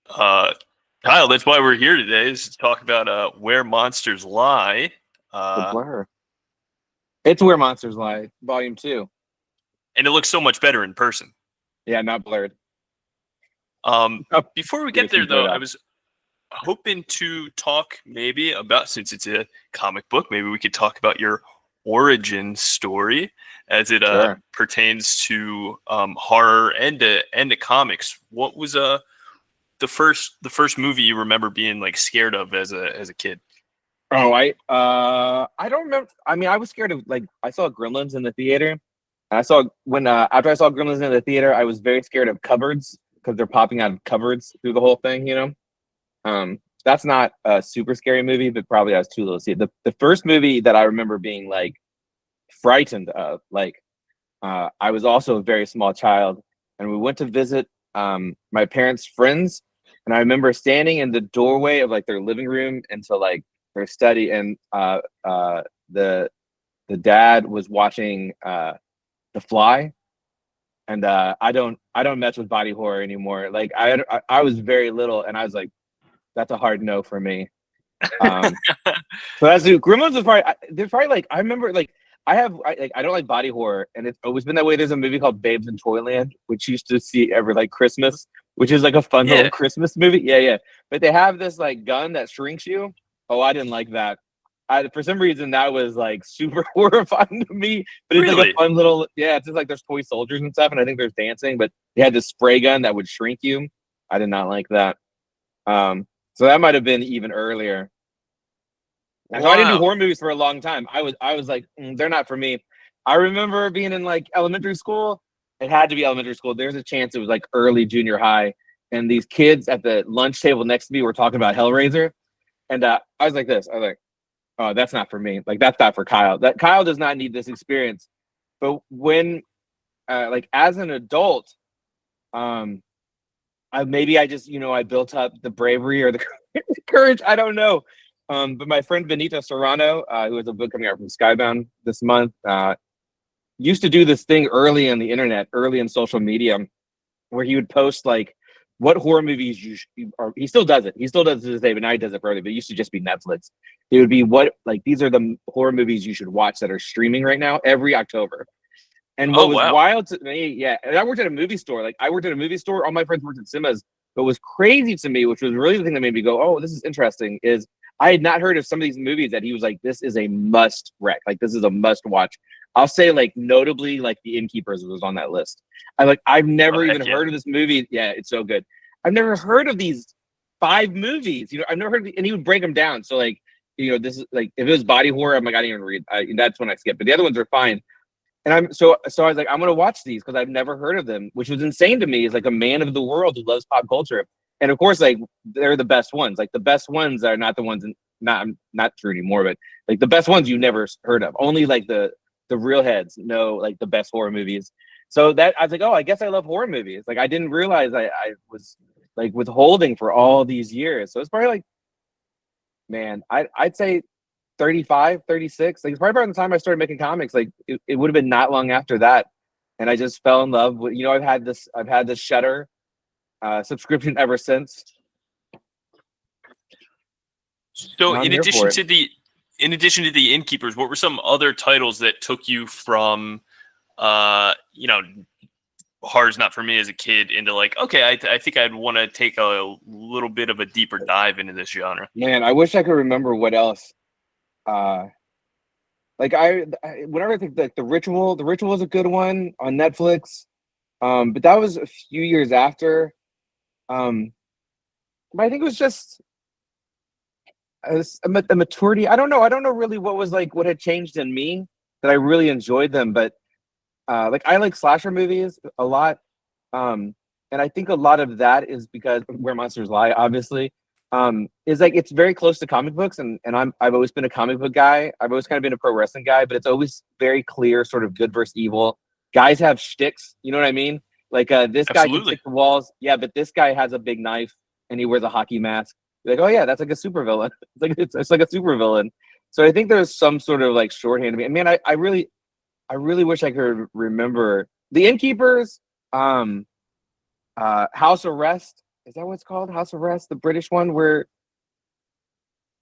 Uh, Kyle, that's why we're here today, is to talk about Where Monsters Lie. The Uh, Blur. It's Where Monsters Lie, Volume 2. and it looks so much better in person. Yeah, not blurred. Oh, Before we you get guys see there, though, blurred I out. was hoping to talk maybe about, since it's a comic book, maybe we could talk about your origin story as it Sure. pertains to horror and to comics. What was the first movie you remember being like scared of as a kid? Oh, I don't remember. I mean, I was scared of I saw Gremlins in the theater. I saw when after I saw Gremlins in the theater, I was very scared of cupboards because they're popping out of cupboards through the whole thing. That's not a super scary movie, but probably I was too little to see it. The first movie that I remember being like frightened of, I was also a very small child, and we went to visit my parents' friends, and I remember standing in the doorway of like their living room into like their study, and the the dad was watching The Fly, and I don't mess with body horror anymore. Like I was very little, and I was like, that's a hard no for me. Um, so that's Gremlins was probably they're probably like I remember like I don't like body horror, and it's always been that way. There's a movie called Babes in Toyland, which you used to see every like Christmas, which is like a fun little Yeah, Christmas movie. Yeah, yeah. But they have this like gun that shrinks you. Oh, I didn't like that. For some reason that was like super horrifying to me. But it's like a really. fun little It's just like there's toy soldiers and stuff, and I think there's dancing, but they had this spray gun that would shrink you. I did not like that. So that might have been even earlier. And so I didn't do Wow. horror movies for a long time. I was like, they're not for me. I remember being in like elementary school. It had to be elementary school. There's a chance it was like early junior high, and these kids at the lunch table next to me were talking about Hellraiser, and I was like this. I was like, oh, that's not for me. Like that's not for Kyle. That Kyle does not need this experience. But when like as an adult, um, maybe I just I built up the bravery or the courage. I don't know. But my friend Benito Serrano, who has a book coming out from Skybound this month, used to do this thing early on the internet, early in social media, where he would post like what horror movies or he still does it. He still does it to this day, but now he does it for other. But it used to just be Netflix. It would be what like these are the horror movies you should watch that are streaming right now every October. And what Oh was wow. wild to me, yeah, and I worked at a movie store. Like I worked at a movie store. All my friends worked at cinemas. But what was crazy to me, which was really the thing that made me go, "Oh, this is interesting," is I had not heard of some of these movies that he was like, "This is a must rec. Like this is a must watch." I'll say like notably, like The Innkeepers was on that list. I've Oh never even heck yeah. heard of this movie. Yeah, it's so good. I've never heard of these 5 movies. I've never heard, and he would break them down. So like, this is like if it was body horror, I'm like, I didn't even read. That's when I skip. But the other ones are fine. And I was like, I'm gonna watch these because I've never heard of them, which was insane to me as like a man of the world who loves pop culture. And of course, like they're the best ones. Like the best ones are not the ones not true anymore, but like the best ones you never heard of. Only like the real heads know like the best horror movies. So that I was like, oh, I guess I love horror movies. Like I didn't realize I was like withholding for all these years. So it's probably like, man, I'd say 35, 36. Like it's probably around the time I started making comics. Like it would have been not long after that. And I just fell in love with, I've had this Shutter subscription ever since. So And I'm here for it. in addition to the Innkeepers, what were some other titles that took you from you know horror's not for me as a kid into like, okay, I think I'd want to take a little bit of a deeper dive into this genre. Man, I wish I could remember what else. Uh like whenever I think like the ritual is a good one on Netflix. But that was a few years after. Um, but I think it was just a maturity. I don't know. I don't know really what was like what had changed in me that I really enjoyed them. But like I like slasher movies a lot. And I think a lot of that is because Where Monsters Lie, obviously, is like it's very close to comic books, and I've always been a comic book guy. I've always kind of been a pro wrestling guy, but it's always very clear, sort of good versus evil. Guys have shticks, you know what I mean? Like this guy can Absolutely. kick the walls, yeah, but this guy has a big knife and he wears a hockey mask. You're like, oh yeah, that's like a supervillain. It's like a supervillain. So I think there's some sort of like shorthand to me. I mean, I really wish I could remember the Innkeepers. House Arrest is that what it's called? House Arrest, the British one where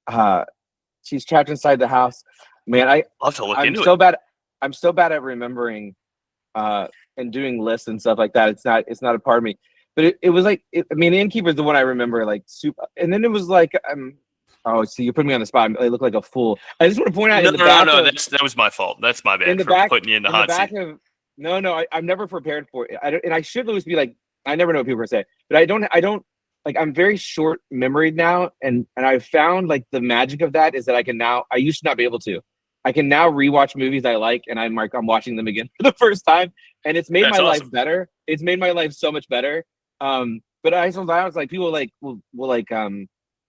uh she's trapped inside the house. Man, I'll have to look I'm into it. so bad. I'm so bad at remembering uh and doing lists and stuff like that. It's not a part of me. But it was like I mean, Innkeeper is the one I remember like super. And then it was like oh, see, you put me on the spot. I look like a fool. I just want to point out No, in the no, no, back no. of That was my fault. That's my in bad the for back putting you in the in the hot back seat. of no, I'm never prepared for it. I don't, and I should always be like I never know what people are saying, but I don't like I'm very short memoried now, and I've found like the magic of that is that I used to not be able to. I can now rewatch movies I like, and I'm watching them again for the first time, and it's made That's my life awesome. better. It's made my life so much better. But I sometimes like people like will like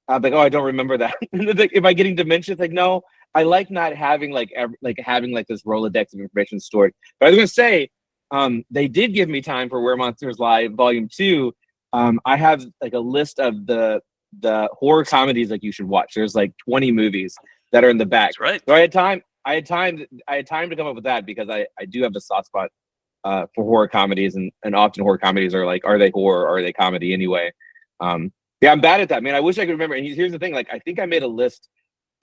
I'm like, oh, I don't remember that. Am I getting dementia? It's like, no, I like not having like having like this Rolodex of information stored. But I was gonna say, they did give me time for Where Monsters Lie Volume 2. I have like a list of the horror comedies like you should watch. There's like 20 movies that are in the back. That's right. So I had time to come up with that because I do have a soft spot for horror comedies, and often horror comedies are like, are they horror or are they comedy anyway? Yeah, I'm bad at that, man. I wish I could remember. And here's the thing: like, I think I made a list.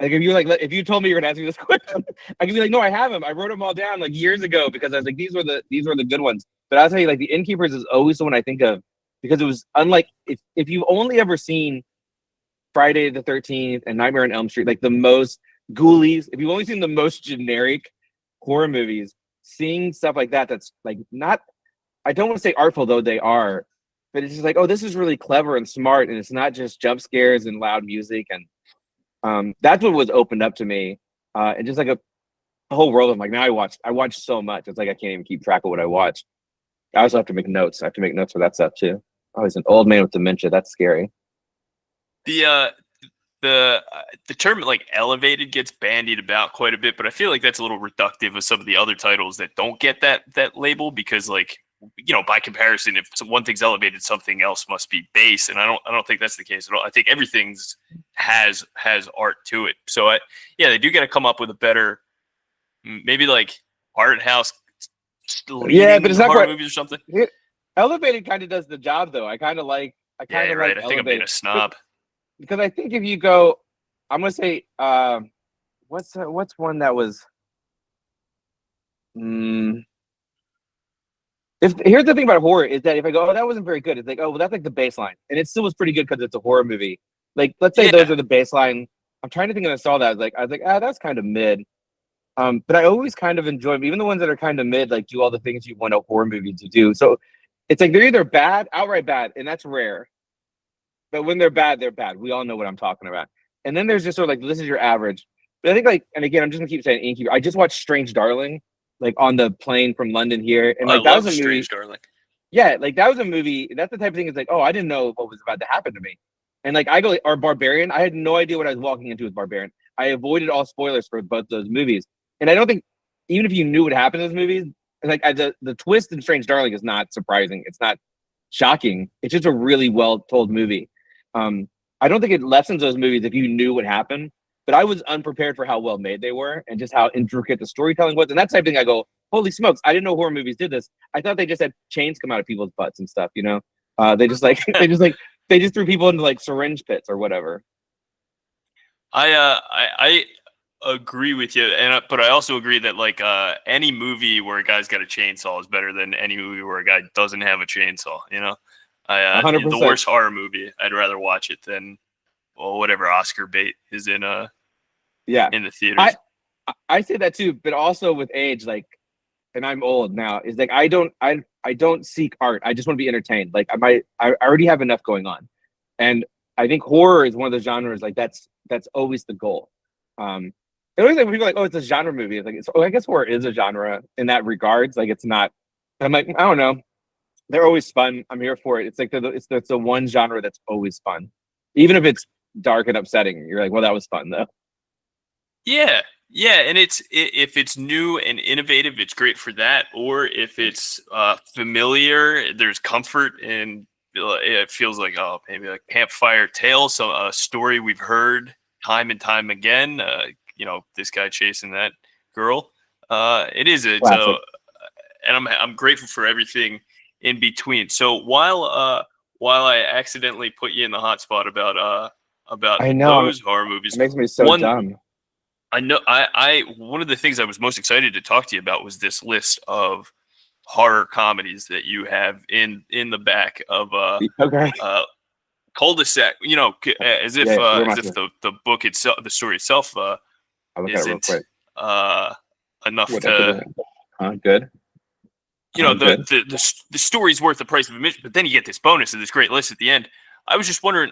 Like, if you told me you're gonna ask me this question, I could be like, no, I have them. I wrote them all down like years ago because I was like, these were the good ones. But I'll tell you, like, the Innkeepers is always the one I think of because it was unlike if you've only ever seen Friday the 13th and Nightmare on Elm Street, like the most Ghoulies. If you've only seen the most generic horror movies, seeing stuff like that that's like not. I don't want to say artful though they are, but it's just like, oh, this is really clever and smart, and it's not just jump scares and loud music, and that's what was opened up to me, and just like a whole world of like now I watch so much, it's like I can't even keep track of what I watch. I also have to make notes. I have to make notes for that stuff too. Oh, he's an old man with dementia. That's scary. The the term like elevated gets bandied about quite a bit, but I feel like that's a little reductive of some of the other titles that don't get that label because like by comparison, if one thing's elevated, something else must be base, and I don't think that's the case at all. I think everything's has art to it. So they do got to come up with a better maybe like art house Yeah, but leaning it's not horror quite. movies or something. Elevated kind of does the job though. I Yeah, kind of you're like right. I think I'm being elevated a snob. because I think if you go, I'm gonna say, what's one that was. Mm, if here's the thing about horror is that if I go, oh, that wasn't very good, it's like, oh, well, that's like the baseline, and it still was pretty good because it's a horror movie. Like, let's say those Yeah, are the baseline. I'm trying to think when I saw that, I was like, that's kind of mid. But I always kind of enjoy them, even the ones that are kind of mid, like do all the things you want a horror movie to do. So it's like they're either bad, outright bad, and that's rare. But when they're bad, they're bad. We all know what I'm talking about. And then there's just sort of like this is your average. But I think like, and again, I'm just gonna keep saying Innkeeper. I just watched Strange Darling, like on the plane from London here, and I like that was love a movie. Strange Darling. Yeah, like that was a movie. That's the type of thing. It's like, oh, I didn't know what was about to happen to me. And like I go, or Barbarian. I had no idea what I was walking into with Barbarian. I avoided all spoilers for both those movies. And I don't think even if you knew what happened in those movies, like the twist in Strange Darling is not surprising. It's not shocking. It's just a really well told movie. Um, I don't think it lessens those movies if you knew what happened. But I was unprepared for how well made they were and just how intricate the storytelling was. And that type of thing, I go, holy smokes! I didn't know horror movies did this. I thought they just had chains come out of people's butts and stuff. They just like they just threw people into like syringe pits or whatever. I agree with you, and but I also agree that like any movie where a guy's got a chainsaw is better than any movie where a guy doesn't have a chainsaw. hundred The percent. worst horror movie, I'd rather watch it than whatever Oscar bait is Yeah, in the theaters. I I say that too, but also with age, like, and I'm old now. Is like I don't seek art. I just want to be entertained. Like I already have enough going on, and I think horror is one of the genres like that's always the goal. It always like when people are like, oh, it's a genre movie. It's like I guess horror is a genre in that regards. Like it's not. And I'm like, I don't know. They're always fun. I'm here for it. It's like it's the one genre that's always fun, even if it's dark and upsetting. You're like, well, that was fun though. Yeah, yeah, and if it's new and innovative, it's great for that. Or if it's familiar, there's comfort and it feels like maybe like campfire tale, so a story we've heard time and time again. This guy chasing that girl. It's a Classic. and I'm grateful for everything in between. So while while I accidentally put you in the hot spot about I know those horror movies, it makes me so one dumb. I know I one of the things I was most excited to talk to you about was this list of horror comedies that you have in the back of Okay, Cull-De-Sac. You know, yeah, where am I as if supposed? the book itself, the story itself, I'll look at it real isn't quick. uh enough What I put to, in it? Good. you know, Good. the story's worth the price of admission, but then you get this bonus and this great list at the end. I was just wondering,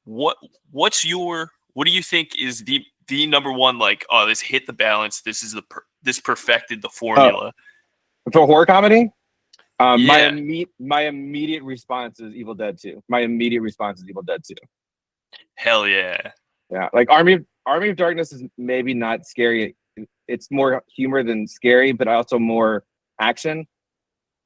what do you think is the number one, like, oh, this hit the balance, this is this perfected the Oh, formula. for horror comedy, Yeah, my immediate response is Evil Dead 2. My immediate response is Evil Dead 2. hell yeah. Yeah, like Army of Darkness is maybe not scary. It's more humor than scary, but also more action.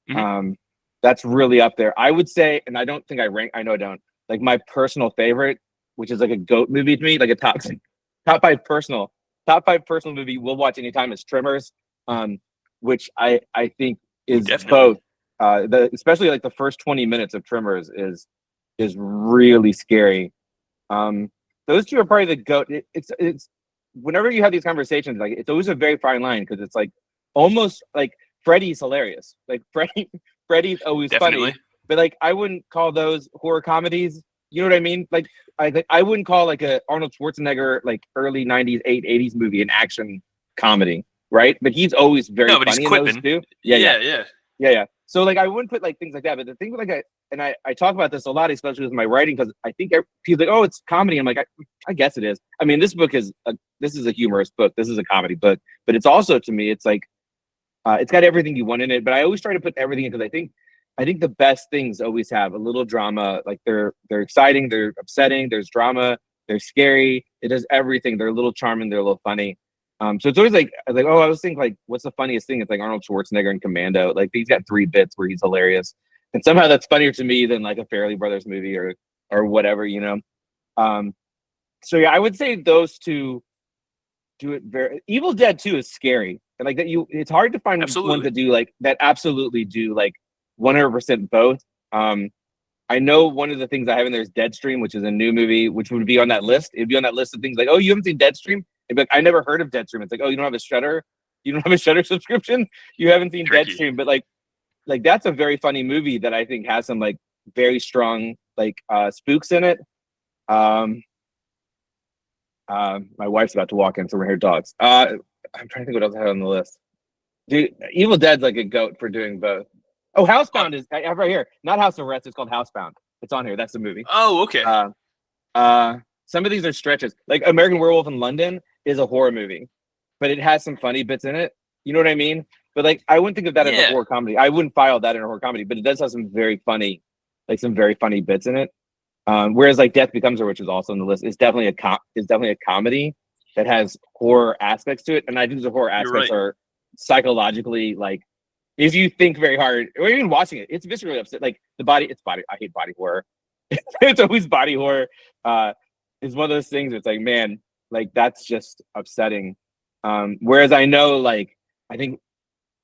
Mhm. Um, that's really up there. I would say, and I don't think I rank. I know I don't. Like my personal favorite, which is like a goat movie to me, like a top five personal movie we'll watch anytime is Tremors, which I think Ooh, is definitely. both. Especially like the first 20 minutes of Tremors is really scary. Um, those two are probably the goat. It's whenever you have these conversations, like it's always a very fine line because it's like almost like Freddy's hilarious. Like Freddy's always Definitely. funny, but like I wouldn't call those horror comedies. You know what I mean? Like I wouldn't call like a Arnold Schwarzenegger like early '90s, 80s movie an action comedy, right? But he's always very No, but he's funny in those quipping. too. Yeah. Yeah, yeah. Yeah. So like I wouldn't put like things like that, but the thing with like I talk about this a lot, especially with my writing, because I think people like, oh, it's comedy. I'm like, I guess it is. I mean, this is a humorous book. This is a comedy book, but it's also to me, it's like it's got everything you want in it. But I always try to put everything in because I think the best things always have a little drama. Like they're exciting, they're upsetting, there's drama, they're scary. It does everything. They're a little charming, they're a little funny. So it's always like oh, I was thinking like, what's the funniest thing? It's like Arnold Schwarzenegger in Commando. Like he's got 3 bits where he's hilarious, and somehow that's funnier to me than like a Fairley Brothers movie or whatever, you know. Um, so yeah, I would say those two do it very. Evil Dead 2 is scary, and like that it's hard to find ones Absolutely. that do like that. Absolutely do like 100% both. Um, I know one of the things I have in there is Deadstream, which is a new movie, which would be on that list. It'd be on that list of things like, oh, you haven't seen Deadstream? It'd be like, I never heard of Deadstream. It's like, oh, you don't have a Shudder? You don't have a Shutter subscription? You haven't seen Tricky. Deadstream? But like that's a very funny movie that I think has some like very strong like spooks in it. Um, my wife's about to walk in, so we're here dogs. I'm trying to think what else I had on the list. Dude, Evil Dead's like a goat for doing both. Oh, Uh, Housebound is I have right here. Not House of Arrest. It's called Housebound. It's on here. That's the movie. oh, okay. Uh, some of these are stretches. Like American Werewolf in London is a horror movie, but it has some funny bits in it. You know what I mean? But like, I wouldn't think of that as a Yeah. horror comedy. I wouldn't file that in a horror comedy, but it does have some very funny bits in it. Whereas like Death Becomes Her, which is also on the list, is definitely a comedy that has horror aspects to it, and I think the horror You're aspects right. are psychologically like if you think very hard or even watching it, it's viscerally upset. Like it's body. I hate body horror. It's always body horror. It's one of those things. It's like, man, like that's just upsetting. Whereas I know, like, I think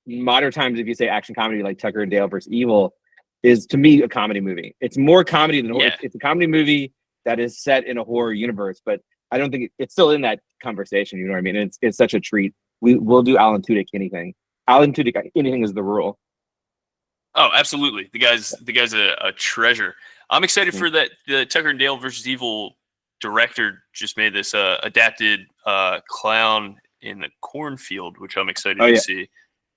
modern times, if you say action comedy, like Tucker and Dale versus Evil, is to me a comedy movie. It's more comedy than horror. Yeah. It's a comedy movie that is set in a horror universe, but I don't think it's still in that conversation. You know what I mean? It's such a treat. We'll do Alan Tudyk anything. Alan Tudyk anything is the rule. Oh, absolutely. The guy's a treasure. I'm excited Mm. for that. The Tucker and Dale versus Evil director just made this adapted clown in the cornfield, which I'm excited Oh to yeah, see.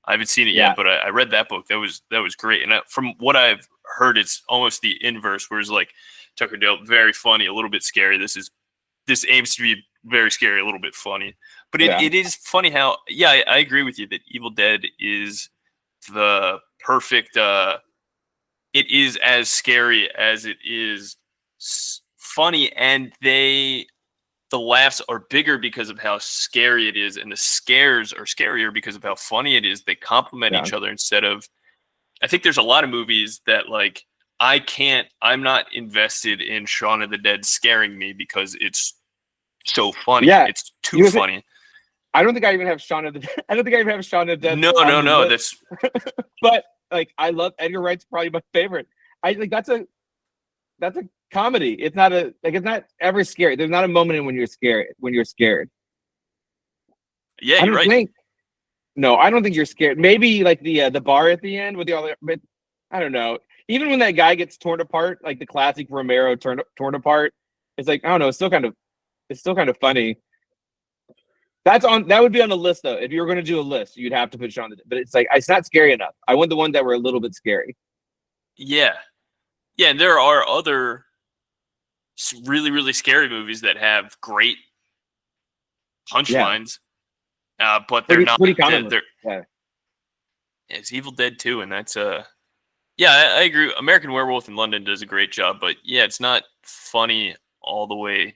I haven't seen it yet, yeah, but I read that book. That was great. And from what I've heard, it's almost the inverse, whereas like Tucker and Dale, very funny, a little bit scary. This aims to be very scary, a little bit funny. But it, yeah, it is funny how, yeah, I agree with you that Evil Dead is the perfect it is as scary as it is funny, and the laughs are bigger because of how scary it is, and the scares are scarier because of how funny it is. They complement yeah, each other instead of, I think there's a lot of movies that like I'm not invested in Shaun of the Dead scaring me because it's so funny. yeah. It's too You know, funny. I don't think I even have Shaun of the. I don't think I even have Shaun of the Dead No, on no, the no. list. That's But like, I love Edgar Wright's probably my favorite. I like that's a that's a comedy. It's not it's not ever scary. There's not a moment in when you're scared Yeah, I you're don't right. think. No, I don't think you're scared. Maybe like the bar at the end with the other, but I don't know. Even when that guy gets torn apart, like the classic Romero torn apart, it's like I don't know. It's still kind of funny. That would be on the list though. If you were going to do a list, you'd have to put Shaun the Dead. But it's like it's not scary enough. I want the ones that were a little bit scary. Yeah, yeah, and there are other really really scary movies that have great Yeah, punchlines, but they're not. pretty common. Yeah, It's Evil Dead 2, and that's yeah, I agree. American Werewolf in London does a great job, but yeah, it's not funny all the way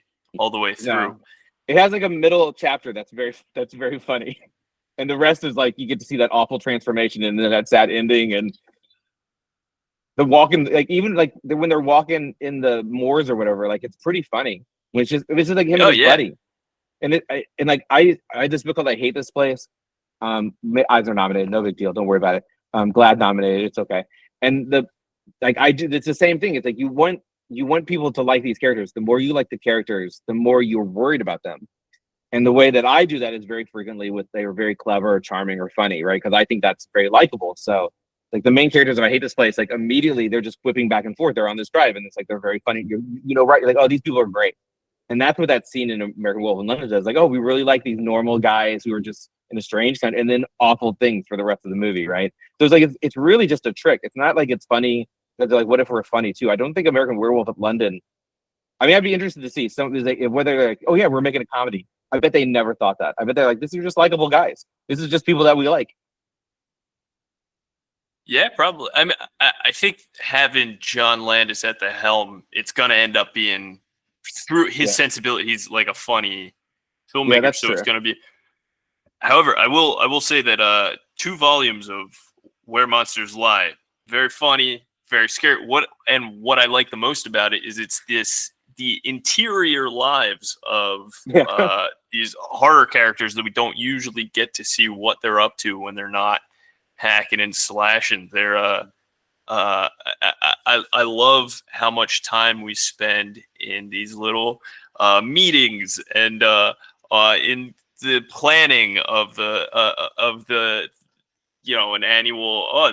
through. no, it has like a middle chapter that's very funny, and the rest is like you get to see that awful transformation and then that sad ending and the walking like even like when they're walking in the moors or whatever. Like it's pretty funny. It's just like him and Oh his yeah, buddy, and like I this book called I Hate This Place. Eisner nominated, no big deal. Don't worry about it. Glad nominated, it's okay. And the like I do, it's the same thing. It's like you want people to like these characters. The more you like the characters, the more you're worried about them. And the way that I do that is very frequently with they were very clever, or charming, or funny, right? Because I think that's very likable. So like the main characters of I Hate This Place, like immediately they're just whipping back and forth. They're on this drive, and it's like they're very funny. You know, right? You're like, oh, these people are great. And that's what that scene in American Wolf in London does. Like, oh, we really like these normal guys who are just in a strange kind, and then awful things for the rest of the movie, right? So it's like it's really just a trick. It's not like it's funny. That they're like, what if we're funny too? I don't think American Werewolf of London. I mean, I'd be interested to see some like whether they're like, oh yeah, we're making a comedy. I bet they never thought that. I bet they're like, this is just likable guys. This is just people that we like. yeah, probably. I mean, I think having John Landis at the helm, it's gonna end up being through his Yeah, sensibility. He's like a funny yeah, filmmaker, that's so it's true. gonna be. However, I will say that 2 volumes of Where Monsters Lie, very funny, very scary. What I like the most about it is it's the interior lives of Yeah, these horror characters that we don't usually get to see what they're up to when they're not hacking and slashing. I love how much time we spend in these little meetings and in the planning of the an annual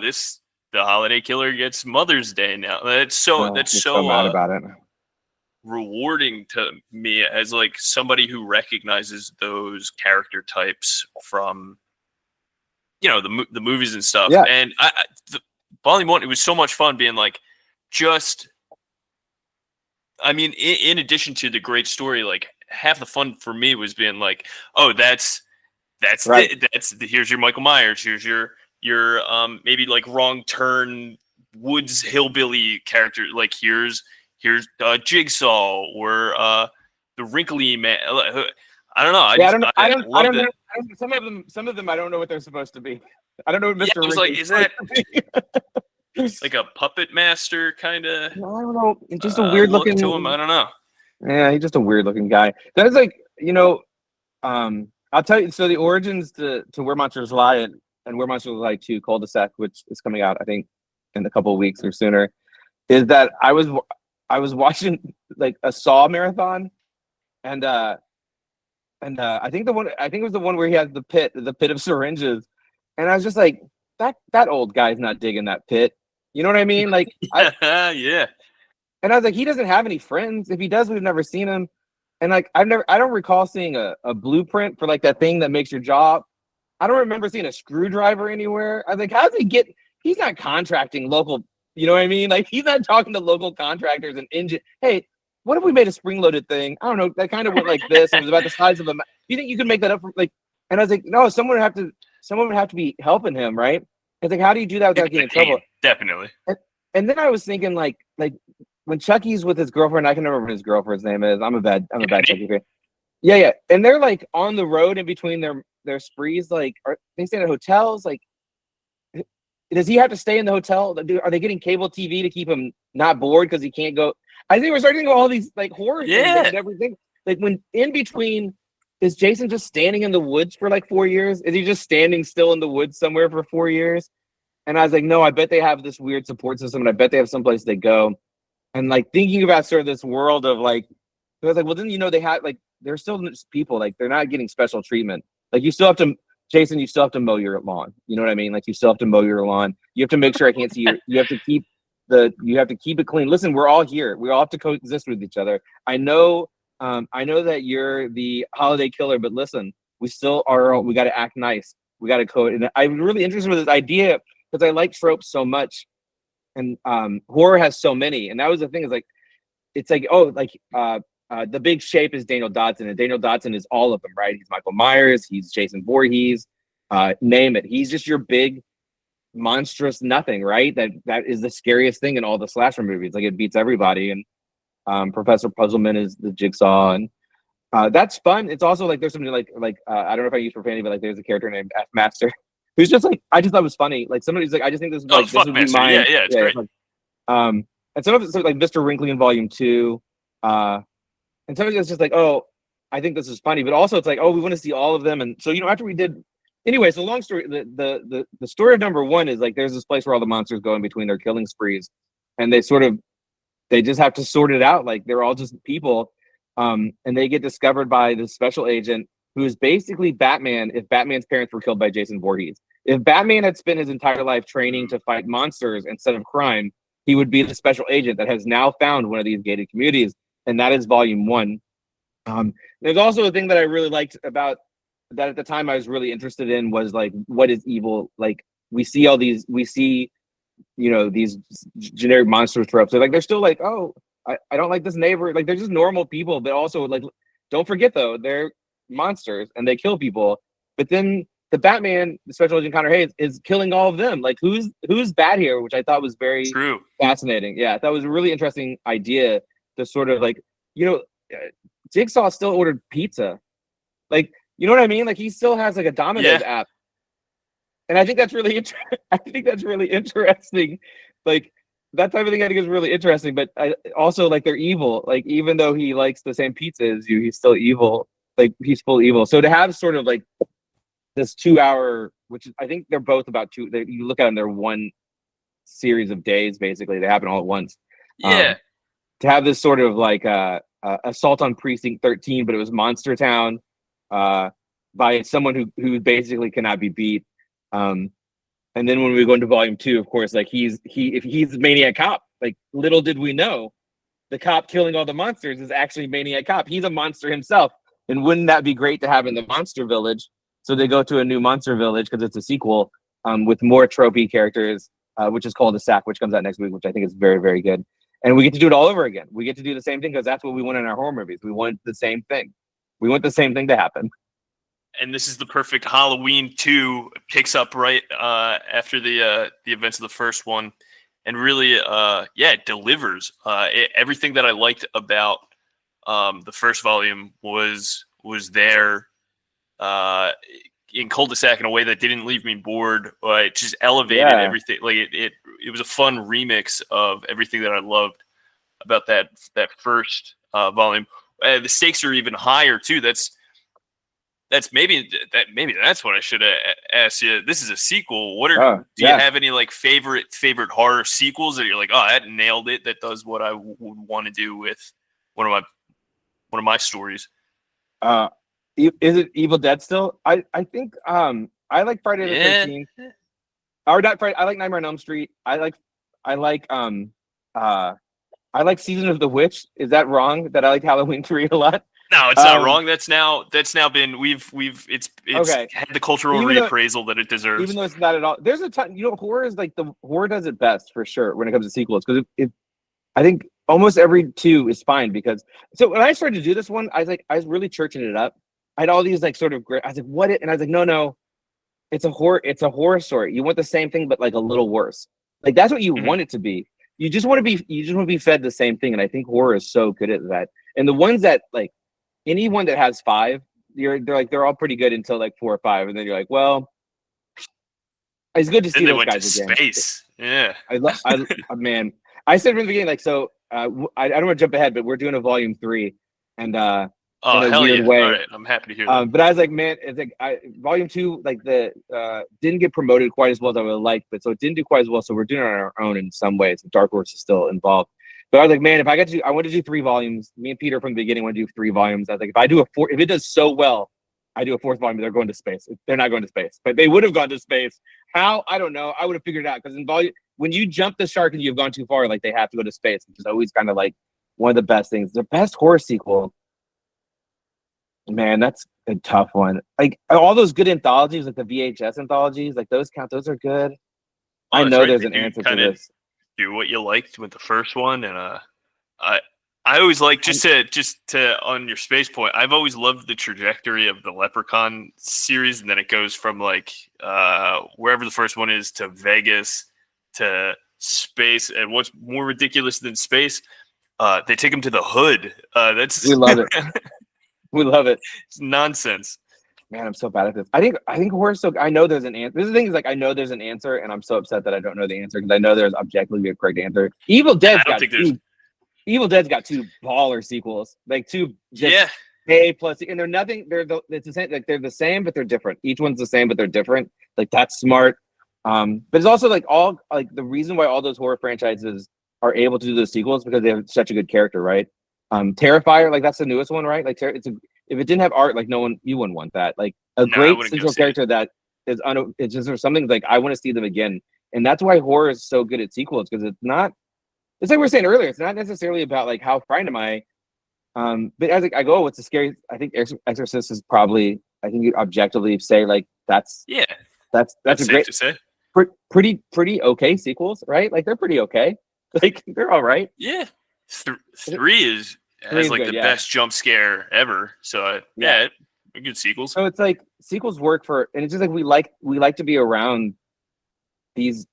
the holiday killer gets Mother's Day now. oh, That's you're so so mad about it. rewarding to me as like somebody who recognizes those character types from the movies and stuff. Yeah, And the volume 1, it was so much fun being like just I mean, in addition to the great story, like half the fun for me was being like, oh, right. here's your Michael Myers, here's your maybe like wrong turn woods hillbilly character, like here's Jigsaw or the wrinkly man. I don't know. Yeah, I don't know. I love that. Some of them, I don't know what they're supposed to be. I don't know what Yeah, Mr. I was like, Wrinkly's is supposed that to be. like a puppet master kind of No, I don't know. It's just a weird look to him? looking. I don't know. Yeah, he's just a weird looking guy. That is like, I'll tell you. So the origins to Where Monsters Lie and Where Monsters Lie 2, Cull-De-Sac, which is coming out, I think, in a couple of weeks or sooner, is that I was watching like a Saw marathon, and I think it was the one where he has the pit of syringes, and I was just like, that old guy's not digging that pit. You know what I mean? Like Yeah. and I was like, he doesn't have any friends. If he does, we've never seen him. And like I don't recall seeing a blueprint for like that thing that makes your job. I don't remember seeing a screwdriver anywhere. I was like, how does he get? He's not contracting local. You know what I mean? Like he's not talking to local contractors and engine. Hey, what if we made a spring-loaded thing? I don't know. That kind of went like this. It was about the size of a. Do you think you could make that up? Like, and I was like, no, someone would have to be helping him, right? It's like, how do you do that without getting in trouble? Definitely. And then I was thinking, like when Chucky's with his girlfriend, I can remember what his girlfriend's name is. I'm a bad Chucky fan. Yeah, yeah. And they're like on the road in between their sprees. Like, are they staying at hotels? Like, does he have to stay in the hotel? Are they getting cable TV to keep him not bored because he can't go? I think we're starting to go all these like horror things Yeah. and everything. Like when in between, is Jason just standing in the woods for like 4 years? Is he just standing still in the woods somewhere for 4 years? And I was like, no, I bet they have this weird support system, and I bet they have someplace they go. and like thinking about sort of this world of like, I was like, well, then they have like they're still just people, like they're not getting special treatment. Like you still have to, Jason, you still have to mow your lawn. You know what I mean? Like you still have to mow your lawn. You have to make sure I can't see your. You have to keep it clean. Listen, we're all here. We all have to coexist with each other. I know that you're the holiday killer, but listen, we still are. We got to act nice. We got to code. And I'm really interested with this idea because I like tropes so much, and horror has so many. And that was the thing, is like, it's like, oh, like the big shape is Daniel Dodson, and Daniel Dodson is all of them, right? He's Michael Myers, he's Jason Voorhees, name it. He's just your big monstrous nothing, right? That is the scariest thing in all the slasher movies. Like it beats everybody. And Professor Puzzleman is the Jigsaw, and that's fun. It's also like there's something like I don't know if I use profanity, but like there's a character named F Master who's just like, I just thought it was funny. Like somebody's like, I just think this is like, this would be mine. Yeah, it's great. Like, and some of it's like Mr. Wrinkly in Volume 2. And some of it's just like, oh, I think this is funny, but also it's like, oh, we want to see all of them. And so, after we did, anyway, so long story, the story of number 1 is like, there's this place where all the monsters go in between their killing sprees, and they just have to sort it out. Like they're all just people. And they get discovered by this special agent who is basically Batman if Batman's parents were killed by Jason Voorhees. If Batman had spent his entire life training to fight monsters instead of crime, he would be the special agent that has now found one of these gated communities. And that is Volume 1. There's also a thing that I really liked about that at the time I was really interested in was like, what is evil? Like we see these generic monster tropes. So like they're still like, oh, I don't like this neighbor. Like they're just normal people, but also like, don't forget though, they're monsters and they kill people. But then the Batman, the special agent Connor Hayes, is killing all of them. Like who's bad here, which I thought was very true, fascinating. Yeah, that was a really interesting idea to sort of like, Jigsaw still ordered pizza. Like, you know what I mean? Like he still has like a Domino's app. And I think that's really interesting. Like that type of thing I think is really interesting, but also like they're evil. Like even though he likes the same pizza as you, he's still evil. Like he's full evil. So to have sort of like this 2-hour, which is, I think they're both about you look at them, they're one series of days, basically. They happen all at once. Yeah. To have this sort of like assault on Precinct 13, but it was Monster Town by someone who basically cannot be beat. And then when we go into Volume 2, of course, like if he's the Maniac Cop, like little did we know, the cop killing all the monsters is actually Maniac Cop. He's a monster himself. And wouldn't that be great to have in the Monster Village? So they go to a new Monster Village because it's a sequel with more tropey characters, which is Cull-De-Sac, which comes out next week, which I think is very, very good. And we get to do it all over again. We get to do the same thing because that's what we want in our horror movies. We want the same thing. We want the same thing to happen. And this is the perfect Halloween 2 picks up right after the events of the first one, and really, it delivers. Everything that I liked about the first volume was there in Cull-De-Sac in a way that didn't leave me bored. It just elevated everything. Like it was a fun remix of everything that I loved about that first volume. The stakes are even higher too. Maybe that's what I should have asked you. This is a sequel. Do you have any like favorite horror sequels that you're like, oh, that nailed it? That does what I would want to do with one of my stories. Is it Evil Dead still? I think I like Friday the 13th. Or not Friday. I like Nightmare on Elm Street. I like Season of the Witch. Is that wrong? That I like Halloween 3 a lot? No, it's not wrong. That's now been it's okay. Had the cultural reappraisal that it deserves. Even though it's not at all. There's a ton. Horror is like the horror does it best for sure when it comes to sequels, because I think almost every 2 is fine. Because so when I started to do this one, I was really churching it up. I had all these like sort of great. I was like, what? And I was like, no, it's a horror story. You want the same thing, but like a little worse. Like that's what you want it to be. You just want to be fed the same thing. And I think horror is so good at that. And the ones that like anyone that has 5, they're all pretty good until like 4 or 5, and then you're like, well, it's good to see those guys again. Space. Yeah. Man. I said from the beginning, like, so I don't want to jump ahead, but we're doing a Volume 3, and oh, in a hell weird yeah. way. All right. I'm happy to hear that. But I was like, man, it's like Volume 2, like the didn't get promoted quite as well as I would like, but so it didn't do quite as well. So we're doing it on our own in some ways. Dark Horse is still involved. But I was like, man, if I got to, I want to do 3 volumes. Me and Peter from the beginning want to do 3 volumes. I was like, if I do if it does so well, I do a 4th volume. They're going to space. They're not going to space, but they would have gone to space. How? I don't know. I would have figured it out because in volume, when you jump the shark and you've gone too far, like they have to go to space, which is always kind of like one of the best things. The best horror sequel, man, that's a tough one. Like all those good anthologies, like the VHS anthologies, like those count. Those are good. Oh, I that's know right. there's They an do answer to kinda this. do what you liked with the first one, and I always like just to on your space point. I've always loved the trajectory of the Leprechaun series, and then it goes from like wherever the first one is to Vegas to space. And what's more ridiculous than space? They take him to the hood. That's We love it. We love it. it's nonsense. Man, I'm so bad at this. I think horror. So I know there's an answer. This is the thing is like I know there's an answer, and I'm so upset that I don't know the answer because I know there's objectively a correct answer. I don't think there's. Evil Dead's got 2 baller sequels, like 2 just Yeah, A plus, and they're nothing. It's the same. Like they're the same, but they're different. Each one's the same, but they're different. Like that's smart. But it's also like all like the reason why all those horror franchises are able to do those sequels because they have such a good character, right? Terrifier, like that's the newest one, right? Like if it didn't have art, like you wouldn't want that. Like a no, I great wouldn't go central see it. character that is it's just there's something like I want to see them again, and that's why horror is so good at sequels because it's not. It's like we were saying earlier. It's not necessarily about like how frightened am I. But as I go, what's the scary? I think Exorcist is probably. I think you objectively say like that's Yeah, a that's safe great, to say. pretty okay sequels, right? Like they're pretty okay. Like they're all right. Yeah, 3 is Three has is like good, the yeah. best jump scare ever. So Yeah. good sequels. So it's like sequels work for, and it's just like we like to be around these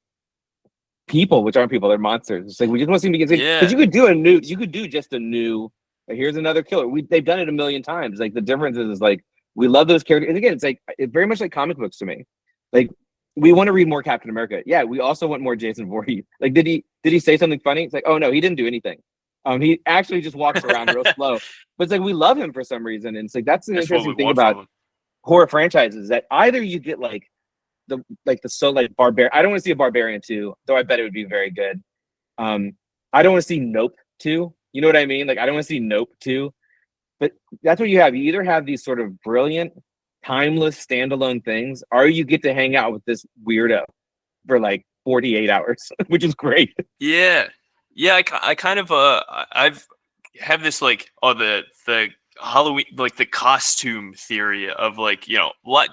people, which aren't people, they're monsters. It's like we just want to see them begin because Yeah, you could do just a new. Like, here's another killer. They've done it a million times. Like the difference is like we love those characters, and again, it's like it's very much like comic books to me. Like we want to read more Captain America. Yeah, we also want more Jason Voorhees. Like did he say something funny? It's like oh no, he didn't do anything. He actually just walks around real slow. But it's like we love him for some reason, and it's like that's an that's what we interesting thing want from about them. horror franchises that either you get like the barbarian. I don't want to see a Barbarian 2, though I bet it would be very good. I don't want to see Nope 2. You know what I mean? Like I don't want to see Nope 2. But that's what you have. You either have these sort of brilliant, timeless standalone things, or you get to hang out with this weirdo for like 48 hours, which is great. Yeah, yeah. I kind of I've have this like the Halloween like the costume theory of like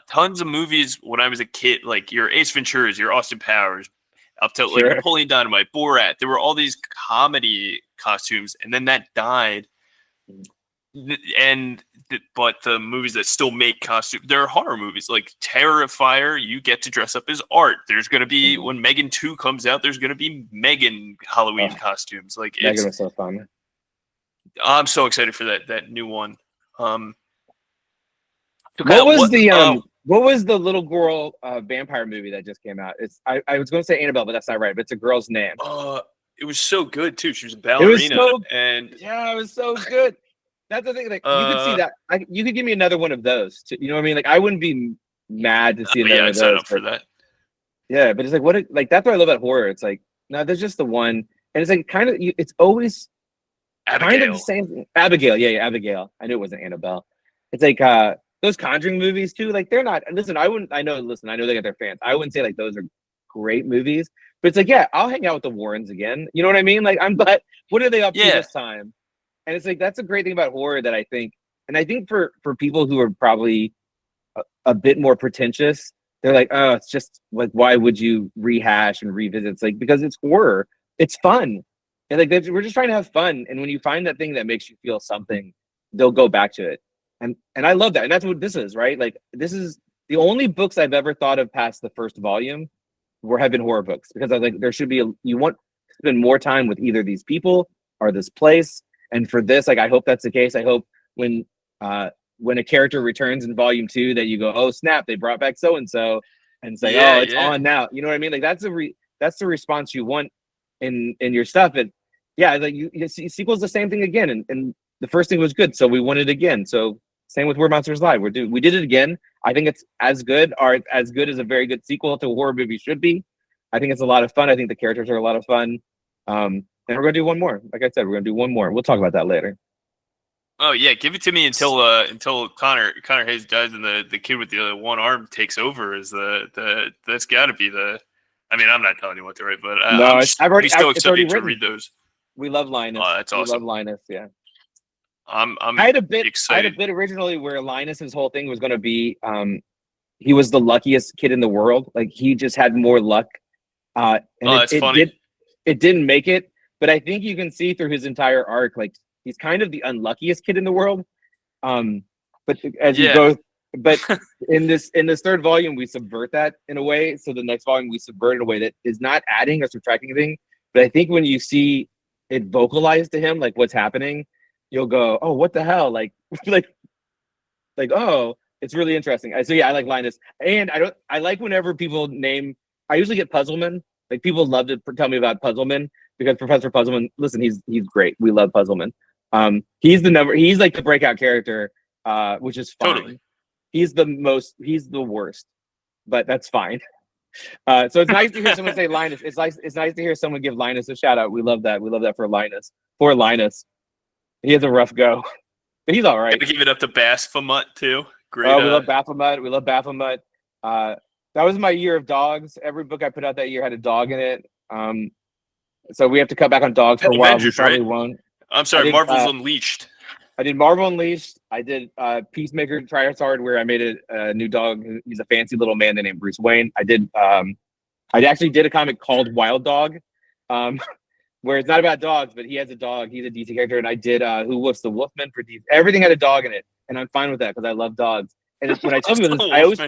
tons of movies when I was a kid like your Ace Venturas, your Austin Powers, up to like Sure. Napoleon Dynamite, Borat. There were all these comedy costumes, and then that died. But the movies that still make costumes, they're horror movies like Terrifier. You get to dress up as Art. There's gonna be when Megan 2 comes out. There's gonna be Megan Halloween costumes. Like Megan was so fun. I'm so excited for that new one. So What was what was the little girl vampire movie that just came out? I was going to say Annabelle, but that's not right. But it's a girl's name. It was so good too. She was a It was ballerina, and yeah, it was so good. That's the thing. Like you could see that. You could give me another one of those. You know what I mean? Like I wouldn't be mad to see another one I'd of sign those. up for that. Yeah, but it's like like that's what I love about horror. It's like no, there's just the one, and it's like kind of it's always kind of the same thing. Abigail, yeah, Abigail. I knew it wasn't Annabelle. It's like those Conjuring movies too. Like they're not. Listen, I wouldn't. I know. Listen, I know they got their fans. I wouldn't say like those are great movies, but it's like yeah, I'll hang out with the Warrens again. You know what I mean? Like I'm glad. What are they up to this time? And it's like that's a great thing about horror that I think, and I think for people who are probably a bit more pretentious, they're like, oh, it's just like why would you rehash and revisit? It's like because it's horror, it's fun, and like we're just trying to have fun. And when you find that thing that makes you feel something, they'll go back to it. And I love that, and that's what this is, right? Like this is the only books I've ever thought of past the first volume have been horror books because I was like, there should be you want to spend more time with either these people or this place. And for this, like, I hope that's the case. I hope when a character returns in volume 2 that you go, oh snap, they brought back so and so, and say, oh, it's on now. You know what I mean? Like that's the response you want in your stuff. And yeah, like you see, sequel's the same thing again. And the first thing was good, so we want it again. So same with Where Monsters Live. We did it again. I think it's as good as a very good sequel to a horror movie should be. I think it's a lot of fun. I think the characters are a lot of fun. And we're gonna do one more. Like I said, we're gonna do one more. We'll talk about that later. Oh yeah, give it to me until Connor Hayes dies and the kid with the one arm takes over. Is the that's got to be the. I mean, I'm not telling you what to write, but No, I'm it's, just I've already. be so It's already excited to written. read those. We love Linus. Oh, that's We love awesome. Linus. Yeah. I'm I had a bit excited. originally where Linus's whole thing was going to be he was the luckiest kid in the world. Like he just had more luck. And Oh, that's funny. it didn't make it, but I think you can see through his entire arc, like he's kind of the unluckiest kid in the world. But as you Yeah. go, but in this third volume, we subvert that in a way. So the next volume we subvert in a way that is not adding or subtracting anything. But I think when you see it vocalized to him, like what's happening, you'll go, "Oh, what the hell!" Like, like, oh, it's really interesting. So yeah, I like Linus, and I like whenever people name. I usually get Puzzleman. Like people love to tell me about Puzzleman because Professor Puzzleman. Listen, he's great. We love Puzzleman. He's the number. He's like the breakout character, which is fine. Totally. He's the worst, but that's fine. So it's nice to hear someone say Linus. It's nice to hear someone give Linus a shout out. We love that. We love that for Linus. Poor Linus. He has a rough go, but he's all right. Gotta give it up to Baphomet too. Great. Oh, we love Baphomet. We love Baphomet. That was my year of dogs. Every book I put out that year had a dog in it. So we have to cut back on dogs for a while. Avengers, We probably right? won't. I'm sorry, Marvel's Unleashed. I did Marvel Unleashed. I did Peacemaker Triarsard, where I made a new dog. He's a fancy little man named Bruce Wayne. I did. I actually did a comic called Wild Dog, where it's not about dogs, but he has a dog. He's a DC character, and I did Who Woofs the Wolfman for DC. Everything had a dog in it, and I'm fine with that because I love dogs. And when I tell people this,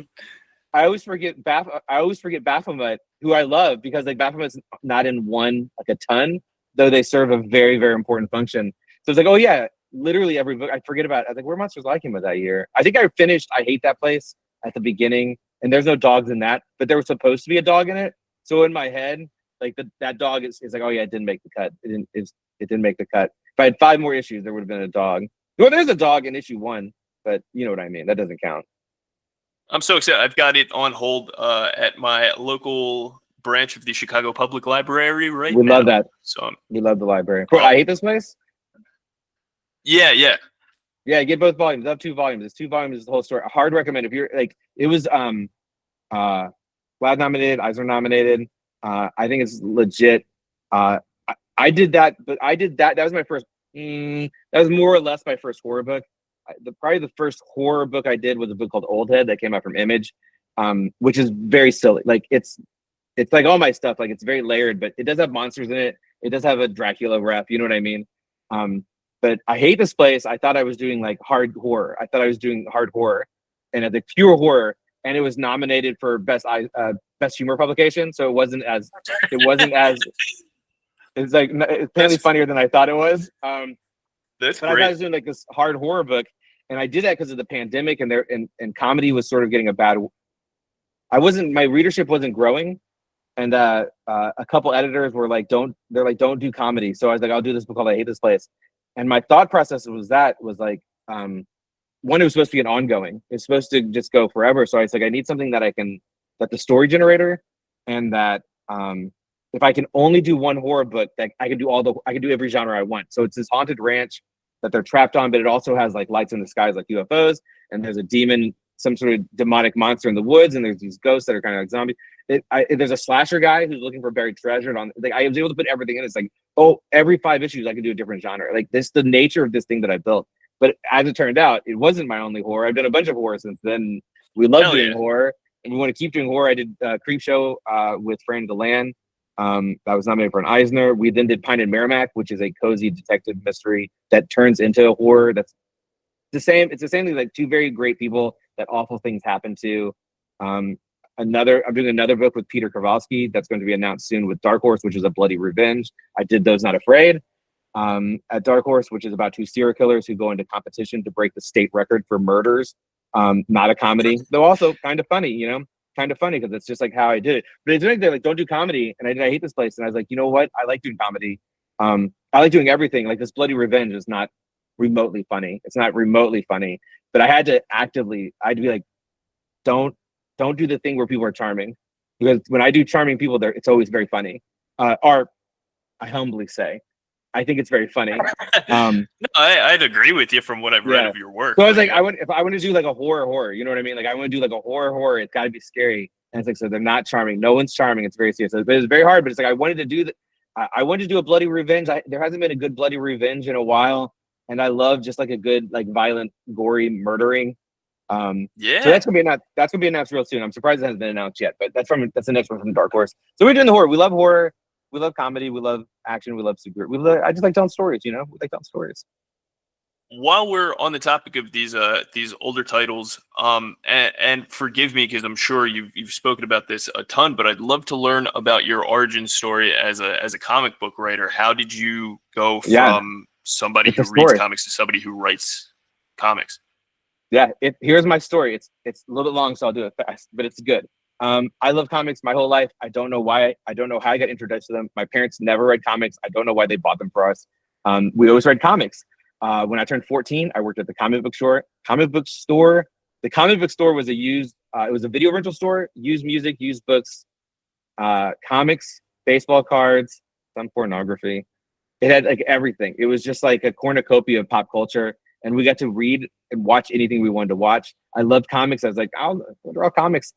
I always forget Baphomet, who I love because like Baphomet's not in one like a ton, though they serve a very, very important function. So it's like, oh yeah, literally every book I forget about. I was like, where Monsters Like Him with that year? I think I finished I Hate That Place at the beginning, and there's no dogs in that, but there was supposed to be a dog in it. So in my head, like that dog is like, oh yeah, it didn't make the cut. It didn't make the cut. If I had 5 more issues, there would have been a dog. Well, there's a dog in issue 1, but you know what I mean. That doesn't count. I'm so excited. I've got it on hold at my local branch of the Chicago Public Library right now. We love that. So we love the library. I Hate This Place. Yeah. Get both volumes. I have 2 volumes. It's 2 volumes. It's the whole story. Hard recommend if you're like. It was GLAAD nominated, Eisner nominated. I think it's legit. I did that, but I did that. That was my first. That was more or less my first horror book. Probably the first horror book I did was a book called Old Head that came out from Image, which is very silly. Like it's like all my stuff. Like it's very layered, but it does have monsters in it. It does have a Dracula rep. You know what I mean? But I Hate This Place. I thought I was doing like hard horror. I thought I was doing hard horror, and the pure horror. And it was nominated for best humor publication. So it wasn't as. It's like it's apparently funnier than I thought it was. That's but great. I thought I was doing like this hard horror book, and I did that because of the pandemic, and comedy was sort of getting a bad. My readership wasn't growing, and a couple editors were like, don't do comedy. So I was like, I'll do this book called I Hate This Place, and my thought process was like, one, it was supposed to be an ongoing. It's supposed to just go forever. So I was like, I need something that that the story generator, and that if I can only do one horror book, that I can do every genre I want. So it's this haunted ranch that they're trapped on, but it also has like lights in the skies, like UFOs, and there's a demon, some sort of demonic monster in the woods, and there's these ghosts that are kind of like zombies. There's a slasher guy who's looking for buried treasure. I was able to put everything in. It's like, oh, every 5 issues I can do a different genre. Like this, the nature of this thing that I built. But as it turned out, it wasn't my only horror. I've done a bunch of horror since then. We love doing horror, and we want to keep doing horror. I did Creepshow with Fran DeLand. That was nominated for an Eisner. We then did Pine and Merrimack, which is a cozy detective mystery that turns into a horror. That's the same. It's the same thing. Like 2 very great people that awful things happen to. I'm doing another book with Peter Kowalski that's going to be announced soon with Dark Horse, which is a bloody revenge. I did Those Not Afraid at Dark Horse, which is about 2 serial killers who go into competition to break the state record for murders. Not a comedy, though also kind of funny, kind of funny because it's just like how I did it. But it's they're like, don't do comedy. And I Hate This Place. And I was like, you know what? I like doing comedy. I like doing everything. Like this bloody revenge is not remotely funny. It's not remotely funny. But I had to I'd be like, don't do the thing where people are charming. Because when I do charming people, it's always very funny. Or I humbly say. I think it's very funny. No, I'd agree with you from what I've read Yeah. of your work. So I was like, if I want to do like a horror, you know what I mean? Like I want to do like a horror, it's got to be scary. And it's like, so they're not charming. No one's charming. It's very serious. But it's very hard. But it's like I wanted to do that. I wanted to do a bloody revenge. There hasn't been a good bloody revenge in a while, and I love just like a good like violent, gory murdering. Yeah. So that's gonna be announced real soon. I'm surprised it hasn't been announced yet, but that's the next one from Dark Horse. So we're doing the horror. We love horror. We love comedy. We love action. We love super. I just like telling stories. You know, we like telling stories. While we're on the topic of these older titles, and forgive me because I'm sure you've spoken about this a ton, but I'd love to learn about your origin story as a comic book writer. How did you go from somebody who reads comics to somebody who writes comics? Yeah, here's my story. It's a little bit long, so I'll do it fast, but it's good. I love comics my whole life. I don't know why. I don't know how I got introduced to them. My parents never read comics. I don't know why they bought them for us. We always read comics. When I turned 14, I worked at the comic book store. The comic book store was it was a video rental store, used music, used books, comics, baseball cards, some pornography. It had like everything. It was just like a cornucopia of pop culture. And we got to read and watch anything we wanted to watch. I loved comics. I was like, I'll draw comics.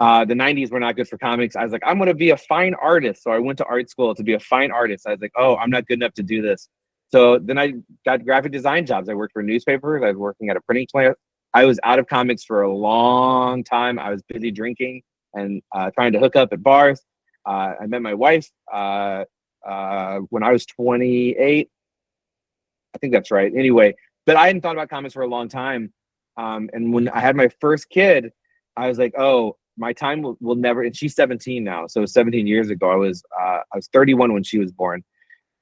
The 90s were not good for comics. I was like, I'm going to be a fine artist. So I went to art school to be a fine artist. I was like, oh, I'm not good enough to do this. So then I got graphic design jobs. I worked for newspapers. I was working at a printing plant. I was out of comics for a long time. I was busy drinking and trying to hook up at bars. I met my wife when I was 28. I think that's right. Anyway, but I hadn't thought about comics for a long time. And when I had my first kid, I was like, oh, my time will never, and she's 17 now. So 17 years ago, I was 31 when she was born.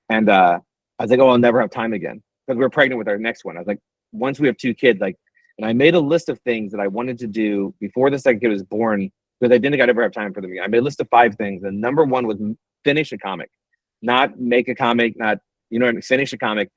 And I was like, oh, I'll never have time again. Because we were pregnant with our next one. I was like, once we have two kids, like, and I made a list of things that I wanted to do before the second kid was born, because I didn't think I'd ever have time for them again. I made a list of 5 things. And number 1 was finish a comic, not make a comic, not, finish a comic.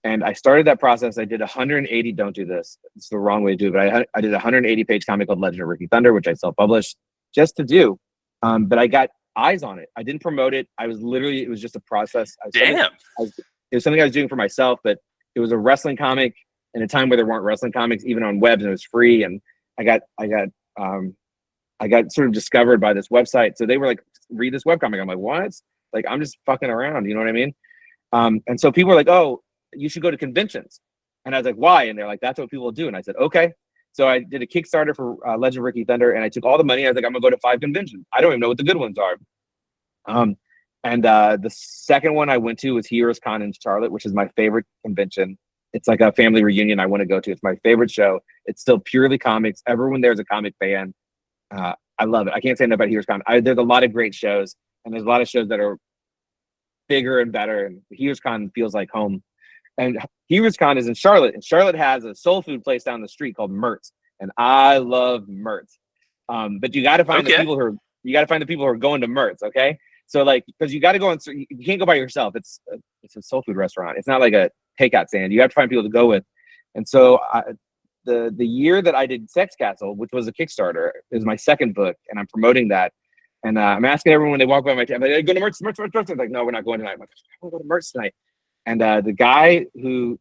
And I started that process. I did 180. Don't do this. It's the wrong way to do it. But I did a 180-page comic called Legend of Ricky Thunder, which I self-published just to do. But I got eyes on it. I didn't promote it. It was just a process. Damn. It was something I was doing for myself, but it was a wrestling comic in a time where there weren't wrestling comics, even on webs, and it was free. And I got sort of discovered by this website. So they were like, read this webcomic. I'm like, what? Like, I'm just fucking around. You know what I mean? And so people were like, oh, you should go to conventions. And I was like, why? And they're like, that's what people do. And I said, okay. So I did a Kickstarter for Legend of Ricky Thunder, and I took all the money. I was like, I'm gonna go to 5 conventions. I don't even know what the good ones are. And the second one I went to was Heroes Con in Charlotte, which is my favorite convention. It's like a family reunion I want to go to. It's my favorite show. It's still purely comics. Everyone there's a comic fan. I love it. I can't say enough about Heroes Con. There's a lot of great shows, and there's a lot of shows that are bigger and better. And Heroes Con feels like home. And Heroes Con is in Charlotte, and Charlotte has a soul food place down the street called Mertz, and I love Mertz. But you got to find the people who are going to Mertz. Okay, so like, because you got to go you can't go by yourself. It's a soul food restaurant. It's not like a takeout stand. You have to find people to go with. And so the year that I did Sex Castle, which was a Kickstarter, is my second book, and I'm promoting that. And I'm asking everyone when they walk by my table, like, go to Mertz. I'm like, no, we're not going tonight. I'm like, I'm going to Mertz tonight. And the guy who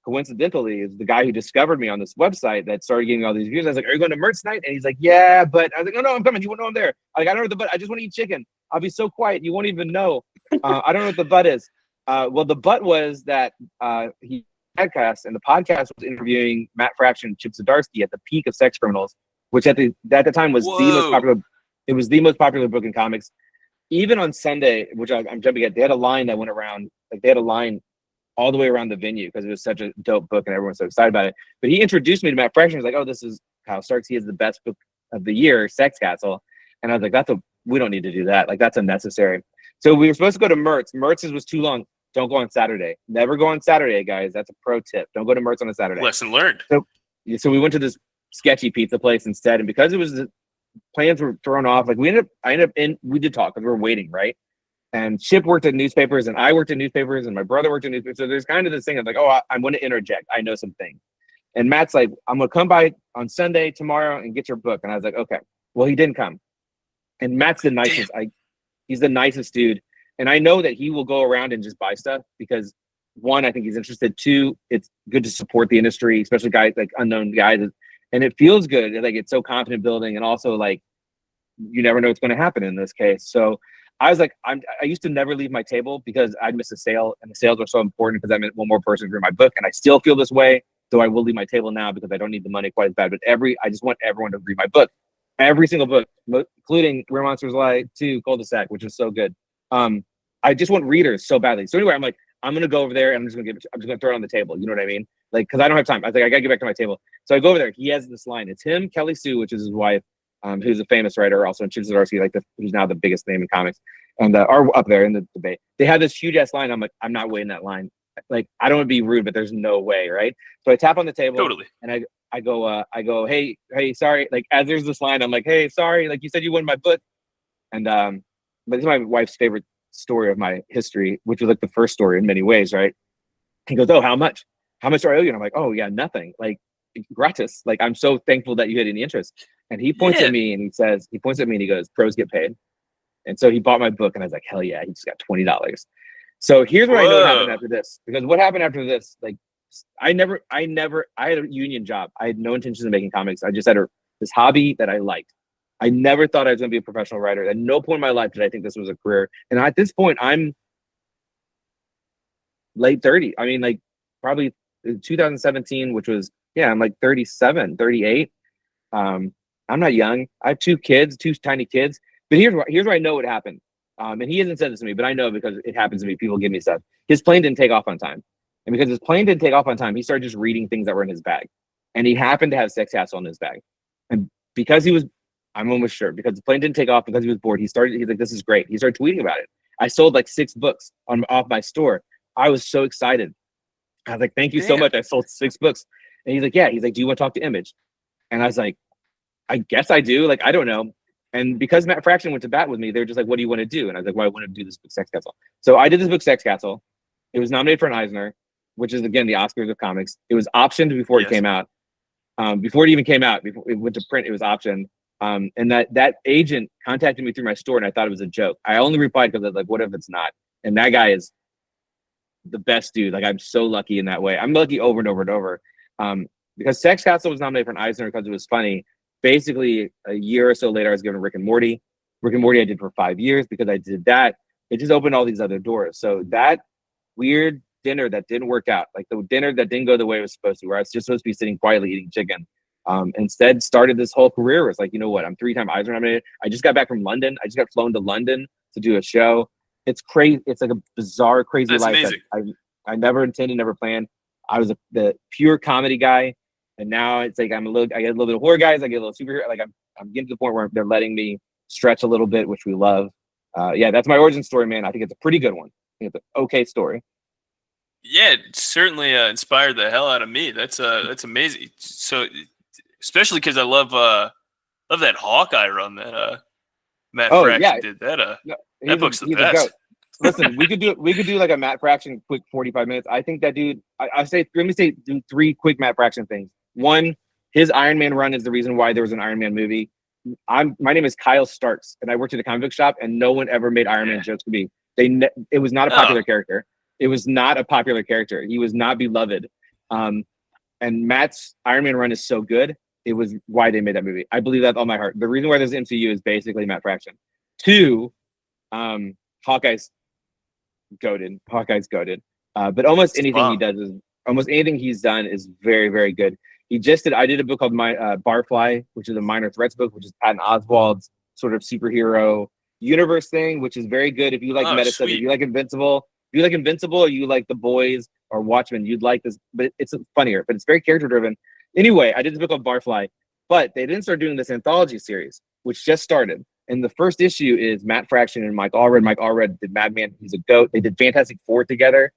coincidentally is the guy who discovered me on this website that started getting all these views. I was like, are you going to Mertz night? And he's like, yeah, but I was like, no, I'm coming. You won't know I'm there. I don't know what the butt. I just want to eat chicken. I'll be so quiet. You won't even know. I don't know what the butt is. Well, the butt was that he podcast, and the podcast was interviewing Matt Fraction and Chip Zdarsky at the peak of Sex Criminals, which at the time was the most popular. It was the most popular book in comics. Even on Sunday, which I'm jumping at, they had a line that went around. Like they had a line all the way around the venue because it was such a dope book and everyone's so excited about it. But he introduced me to Matt Fraction. He was like, oh, this is Kyle Starks. He has the best book of the year, Sex Castle. And I was like, we don't need to do that. Like, that's unnecessary. So we were supposed to go to Mertz. Mertz's was too long. Don't go on Saturday. Never go on Saturday, guys. That's a pro tip. Don't go to Mertz on a Saturday. Lesson learned. So we went to this sketchy pizza place instead. And because it was the plans were thrown off, like we did talk because we were waiting, right? And Chip worked at newspapers, and I worked at newspapers, and my brother worked at newspapers. So there's kind of this thing of like, oh, I'm going to interject. I know some things. And Matt's like, I'm going to come by on Sunday tomorrow and get your book. And I was like, okay. Well, he didn't come. And Matt's the nicest. He's the nicest dude. And I know that he will go around and just buy stuff because one, I think he's interested. Two, it's good to support the industry, especially guys like unknown guys. And it feels good. Like it's so confident building. And also like, you never know what's going to happen in this case. So I was like, I used to never leave my table because I'd miss a sale, and the sales are so important because I meant one more person to read my book. And I still feel this way. So I will leave my table now because I don't need the money quite as bad. But I just want everyone to read my book. Every single book, including Where Monsters Lie 2, Cull-De-Sac, which is so good. I just want readers so badly. So anyway, I'm like, I'm gonna go over there and I'm just gonna throw it on the table. You know what I mean? Like, because I don't have time. I think I gotta get back to my table. So I go over there. He has this line. It's him, Kelly Sue, which is his wife, who's a famous writer also, and Chip Zdarsky, who's now the biggest name in comics, and are up there in the debate. They have this huge ass line. I'm like, I'm not waiting that line. Like, I don't want to be rude, but there's no way, right? So I tap on the table, Totally. and I go, hey, sorry. Like, as there's this line, I'm like, hey, sorry. Like, you said you wanted my book, and but this is my wife's favorite story of my history, which was like the first story in many ways, right? He goes, oh, how much? How much do I owe you? And I'm like, oh yeah, nothing. Like, gratis. Like, I'm so thankful that you had any interest. And he points at me and he points at me and he goes, pros get paid. And so he bought my book and I was like, hell yeah, he just got $20. So here's what I know what happened after this. Because what happened after this, like, I had a union job. I had no intentions of making comics. I just had this hobby that I liked. I never thought I was going to be a professional writer. At no point in my life did I think this was a career. And at this point, I'm late 30. I mean, like, probably 2017, which was, yeah, I'm like 37, 38. I'm not young. I have two tiny kids. But here's where I know what happened. And he hasn't said this to me, but I know because it happens to me. People give me stuff. His plane didn't take off on time. And because his plane didn't take off on time, he started just reading things that were in his bag. And he happened to have Sex Castle in his bag. And because I'm almost sure, because the plane didn't take off, because he was bored, he's like, this is great. He started tweeting about it. I sold like 6 books off my store. I was so excited. I was like, thank you so much. I sold 6 books. And he's like, yeah. He's like, do you want to talk to Image? And I was like, I guess I do. Like, I don't know. And because Matt Fraction went to bat with me, they're just like, what do you want to do? And I was like, well, I want to do this book, Sex Castle. So I did this book, Sex Castle. It was nominated for an Eisner, which is, again, the Oscars of comics. It was optioned before it came out. Before it even came out, before it went to print, it was optioned. And that agent contacted me through my store, and I thought it was a joke. I only replied because I was like, what if it's not? And that guy is the best dude. Like, I'm so lucky in that way. I'm lucky over and over and over. Because Sex Castle was nominated for an Eisner because it was funny. Basically, a year or so later, I was given Rick and Morty. Rick and Morty I did for 5 years. Because I did that, it just opened all these other doors. So that weird dinner that didn't work out, like the dinner that didn't go the way it was supposed to, where I was just supposed to be sitting quietly eating chicken, instead started this whole career where it's like, you know what, I'm 3-time Eisner nominated. I just got back from London. I just got flown to London to do a show. It's crazy. It's like a bizarre, crazy That's life amazing. that I never intended, never planned. I was the pure comedy guy. And now it's like I get a little bit of horror guys. I get a little superhero. Like I'm getting to the point where they're letting me stretch a little bit, which we love. Yeah, that's my origin story, man. I think it's a pretty good one. I think it's an okay story. Yeah, it certainly inspired the hell out of me. That's amazing. So, especially because I love that Hawkeye run that Matt Fraction did. That book's the best. Listen, we could do like a Matt Fraction quick 45 minutes. I think that dude. Let me do 3 quick Matt Fraction things. One, his Iron Man run is the reason why there was an Iron Man movie. My name is Kyle Starks, and I worked at a comic book shop, and no one ever made Iron Man jokes to me. It was not a popular character. It was not a popular character. He was not beloved. And Matt's Iron Man run is so good. It was why they made that movie. I believe that with all my heart. The reason why there's MCU is basically Matt Fraction. 2, Hawkeye's goated. But almost anything he's done is very, very good. I did a book called Barfly, which is a minor threats book, which is Patton Oswalt's sort of superhero universe thing, which is very good if you like meta stuff. If you like Invincible, or you like The Boys or Watchmen, you'd like this. But it's funnier, but it's very character driven. Anyway, I did this book called Barfly, but they didn't start doing this anthology series, which just started. And the first issue is Matt Fraction and Mike Allred. Mike Allred did Madman. He's a goat. They did Fantastic Four together.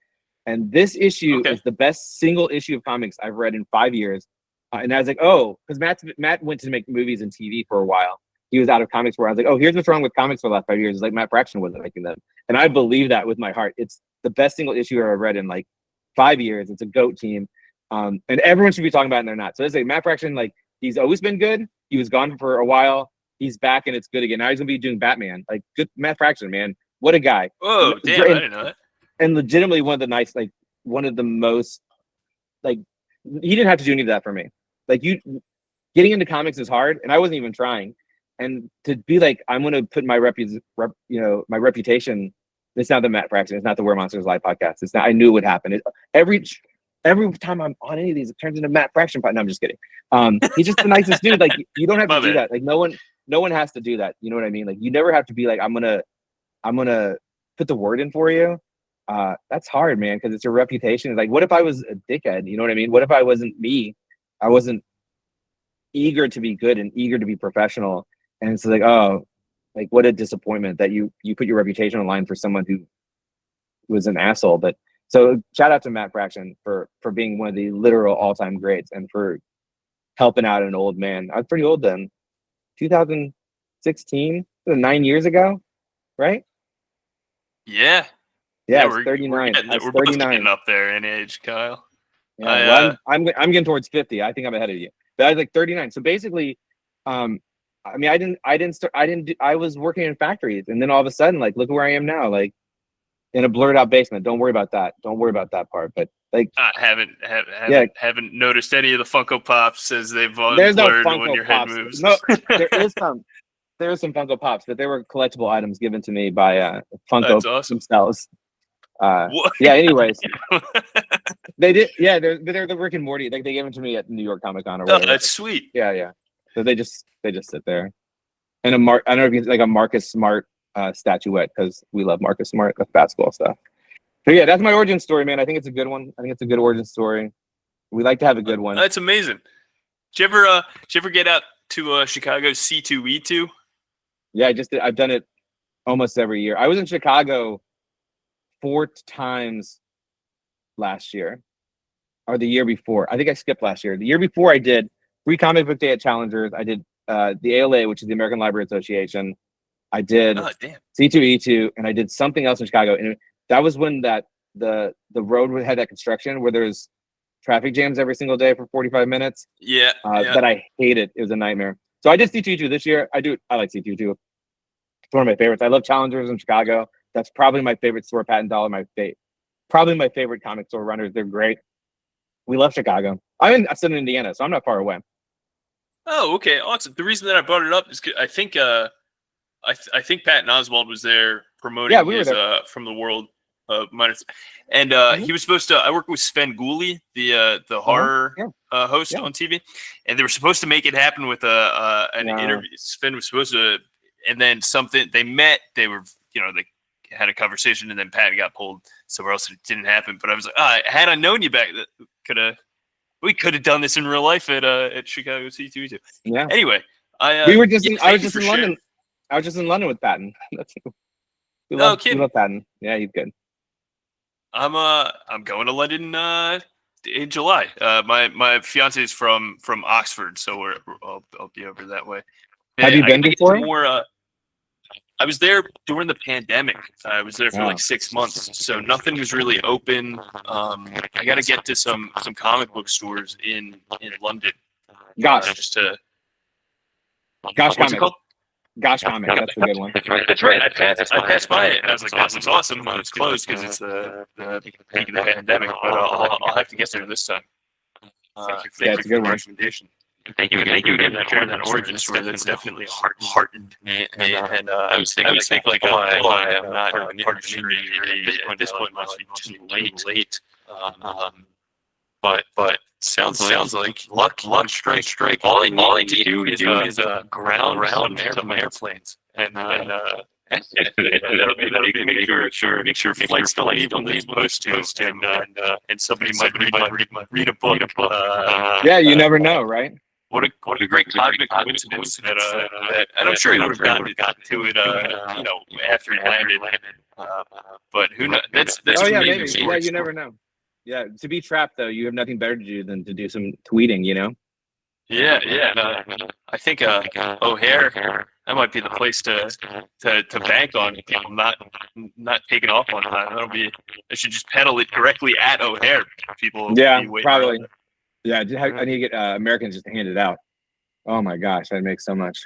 And this issue is the best single issue of comics I've read in 5 years. And I was like, oh, because Matt went to make movies and TV for a while. He was out of comics where I was like, oh, here's what's wrong with comics for the last 5 years. It's like Matt Fraction wasn't making them. And I believe that with my heart. It's the best single issue I've read in like 5 years. It's a GOAT team. And everyone should be talking about it and they're not. So it's like Matt Fraction, like, he's always been good. He was gone for a while. He's back and it's good again. Now he's gonna be doing Batman. Like, good Matt Fraction, man. What a guy! Whoa, damn! I didn't know that. And legitimately one of the nice, like one of the most, like he didn't have to do any of that for me. Like getting into comics is hard, and I wasn't even trying. And to be like, I'm going to put my my reputation. It's not the Matt Fraction. It's not the Where Monsters Live podcast. It's not. I knew it would happen. Every time I'm on any of these, it turns into Matt Fraction. No, I'm just kidding. He's just the nicest dude. Like you don't have to do that. Like no one has to do that. You know what I mean? Like you never have to be like, I'm gonna put the word in for you. That's hard, man, because it's your reputation. Like, what if I was a dickhead? You know what I mean? What if I wasn't me? I wasn't eager to be good and eager to be professional. And it's like, oh, like what a disappointment that you put your reputation on line for someone who was an asshole. But so shout out to Matt Fraction for being one of the literal all-time greats and for helping out an old man. I was pretty old then. 2016, 9 years ago, right? Yeah. Yeah, I was 39. We're both getting up there in age, Kyle. Yeah, I'm getting towards 50. I think I'm ahead of you. But I was like 39. So basically, I mean, I was working in factories, and then all of a sudden, like, look where I am now, like in a blurred out basement. Don't worry about that. Don't worry about that part. But like, haven't noticed any of the Funko Pops as they've there's blurred no Funko when your Pops. head moves. No, there is some Funko Pops, but they were collectible items given to me by Funko themselves. Yeah. Anyways, they did. Yeah, they're the Rick and Morty. Like they gave them to me at New York Comic Con or whatever. Oh, that's sweet. Yeah. So they just sit there. And I don't know if it's like a Marcus Smart statuette because we love Marcus Smart with basketball stuff. So yeah, that's my origin story, man. I think it's a good one. I think it's a good origin story. We like to have a good one. That's amazing. Did you ever get out to Chicago C2E2? Yeah, I've done it almost every year. I was in Chicago 4 times last year, or the year before. I think I skipped last year. The year before, I did Free Comic Book Day at Challengers. I did the ALA, which is the American Library Association. I did C2E2, and I did something else in Chicago. And that was when the road had that construction where there's traffic jams every single day for 45 minutes. Yeah. That I hated. It was a nightmare. So I did C2E2 this year. I like C2E2. It's one of my favorites. I love Challengers in Chicago. That's probably my favorite store. Pat and Dollar, probably my favorite comic store runners. They're great. We love Chicago. I'm in Indiana, so I'm not far away. Oh, okay, awesome. The reason that I brought it up is I think I think Patton Oswalt was there promoting his From the World Minors, and he was supposed to. I worked with Sven Gulli, the horror host on TV, and they were supposed to make it happen with an interview. Sven was supposed to, and then something they met. They were, they had a conversation, and then Pat got pulled somewhere else, and it didn't happen. But I was like, had I known you back, we could have done this in real life at Chicago C2E2. Yeah. Anyway, I was just in London. I was just in London with Patton. We love Patton. Yeah, he's good. I'm going to London in July. My fiance is from Oxford, so I'll be over that way. Have you been before? I was there during the pandemic. I was there for like 6 months, so nothing was really open. I got to get to some comic book stores in London. Gosh, what's it called? Gosh Comic, that's a good one. That's right. I passed by it, and I was like, "This is awesome." But it's closed because it's the peak of the pandemic. But I'll have to get there this time. Thank you for the recommendation. Thank you again for sharing that origin story. That's definitely heartened me. And I was thinking like, I'm not part of the industry at this point. Must be too late. But sounds like luck strike. All I need to do is ground some airplanes and that'll be make sure flights delayed on these posts and somebody might read a book. Yeah, you never know, right? What a great cosmic coincidence that and I'm sure he would have gotten to it after he landed. But who knows? That's maybe. Yeah, you never know. Yeah, to be trapped though, you have nothing better to do than to do some tweeting, Yeah. I think O'Hare, that might be the place to bank on people not taking off on time. I should just pedal it directly at O'Hare. People, probably. Yeah, I need to get Americans just to hand it out. Oh my gosh, that makes so much.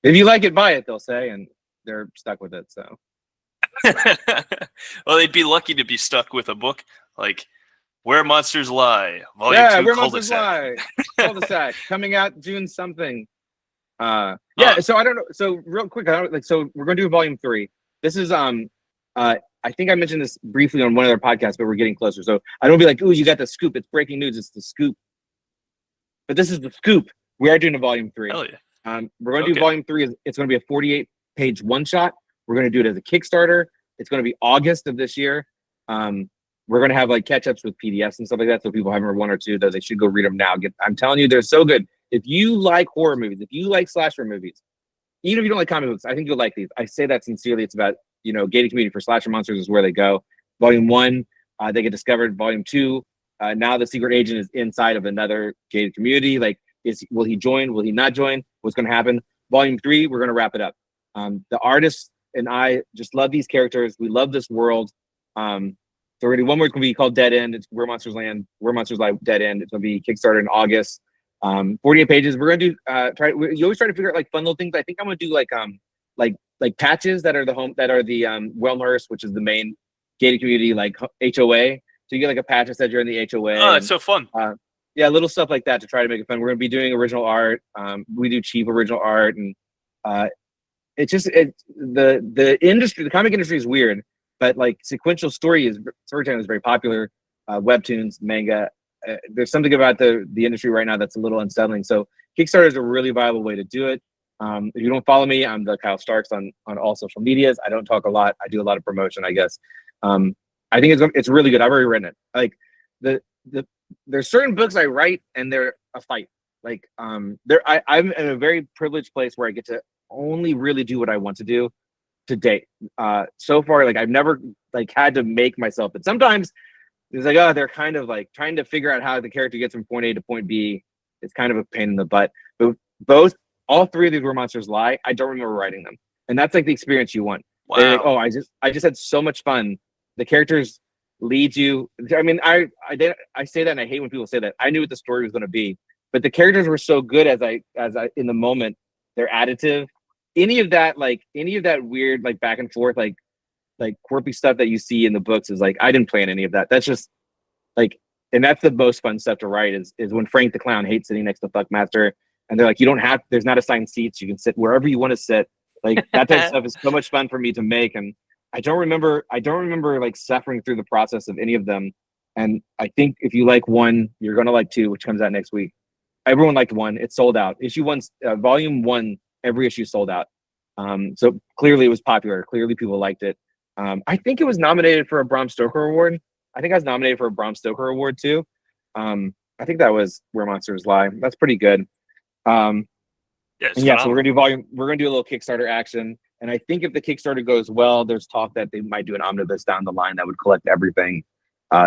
If you like it, buy it, they'll say, and they're stuck with it. So Well, they'd be lucky to be stuck with a book like Where Monsters Lie, Volume Yeah, 2, Where Monsters Cull-De-Sac. Lie, Cull-De-Sac, coming out June something. Uh, So I don't know. So real quick, so we're gonna do volume 3. This is I think I mentioned this briefly on one of their podcasts, but we're getting closer. So I don't be like, ooh, you got the scoop. It's breaking news. It's the scoop. But this is the scoop. We are doing a volume 3. hell yeah. We're gonna do Okay. volume 3. It's gonna be a 48-page one shot. We're gonna do it as a Kickstarter. It's gonna be August of this year. We're gonna have like catch ups with PDFs and stuff like that, so people haven't read 1 or 2, though they should go read them now. I'm telling you, they're so good. If you like horror movies, if you like slasher movies, even if you don't like comic books, I think you'll like these. I say that sincerely. It's about, gated community for slasher monsters is where they go. Volume 1, they get discovered. Volume 2, now the secret agent is inside of another gated community. Like, will he join? Will he not join? What's going to happen? Volume 3, we're going to wrap it up. The artists and I just love these characters. We love this world. So we're going to do one more. It's going to be called Dead End. It's Where Monsters Land, Where Monsters Lie, Dead End. It's going to be Kickstarter in August. 48 pages. We're gonna do you always try to figure out like fun little things. I think I'm gonna do like patches that are the Wellhurst, which is the main gated community, like HOA. So you get like a patch that says you're in the HOA. Oh, it's so fun. Yeah, little stuff like that to try to make it fun. We're gonna be doing original art. We do cheap original art, and the industry, the comic industry is weird, but like sequential storytelling is very popular. Webtoons, manga. There's something about the industry right now that's a little unsettling. So Kickstarter is a really viable way to do it. If you don't follow me, I'm the Kyle Starks on all social medias. I don't talk a lot. I do a lot of promotion, I guess. I think it's really good. I've already written it. Like there's certain books I write and they're a fight. Like I'm in a very privileged place where I get to only really do what I want to do to date. So far, like I've never like had to make myself, but sometimes it's like, oh, they're kind of like trying to figure out how the character gets from point A to point B. It's kind of a pain in the butt. But all 3 of these Where Monsters Lie, I don't remember writing them, and that's like the experience you want. Wow. Like, oh, I just had so much fun. The characters lead you. I mean, I say that, and I hate when people say that. I knew what the story was going to be, but the characters were so good as I in the moment. They're additive. Any of that weird like back and forth like quirky stuff that you see in the books is like I didn't plan any of that. That's just like, and that's the most fun stuff to write is when Frank the Clown hates sitting next to Fuckmaster, and they're like, there's not assigned seats, you can sit wherever you want to sit. Like that type of stuff is so much fun for me to make, and I don't remember like suffering through the process of any of them. And I think if you like 1, you're gonna like 2, which comes out next week. Everyone liked 1. It's sold out. Issue 1, volume 1, every issue sold out. So clearly it was popular. Clearly people liked it. I think it was nominated for a Bram Stoker Award. I think I was nominated for a Bram Stoker Award too. I think that was Where Monsters Lie. That's pretty good. So we're gonna do a little Kickstarter action. And I think if the Kickstarter goes well, there's talk that they might do an omnibus down the line that would collect everything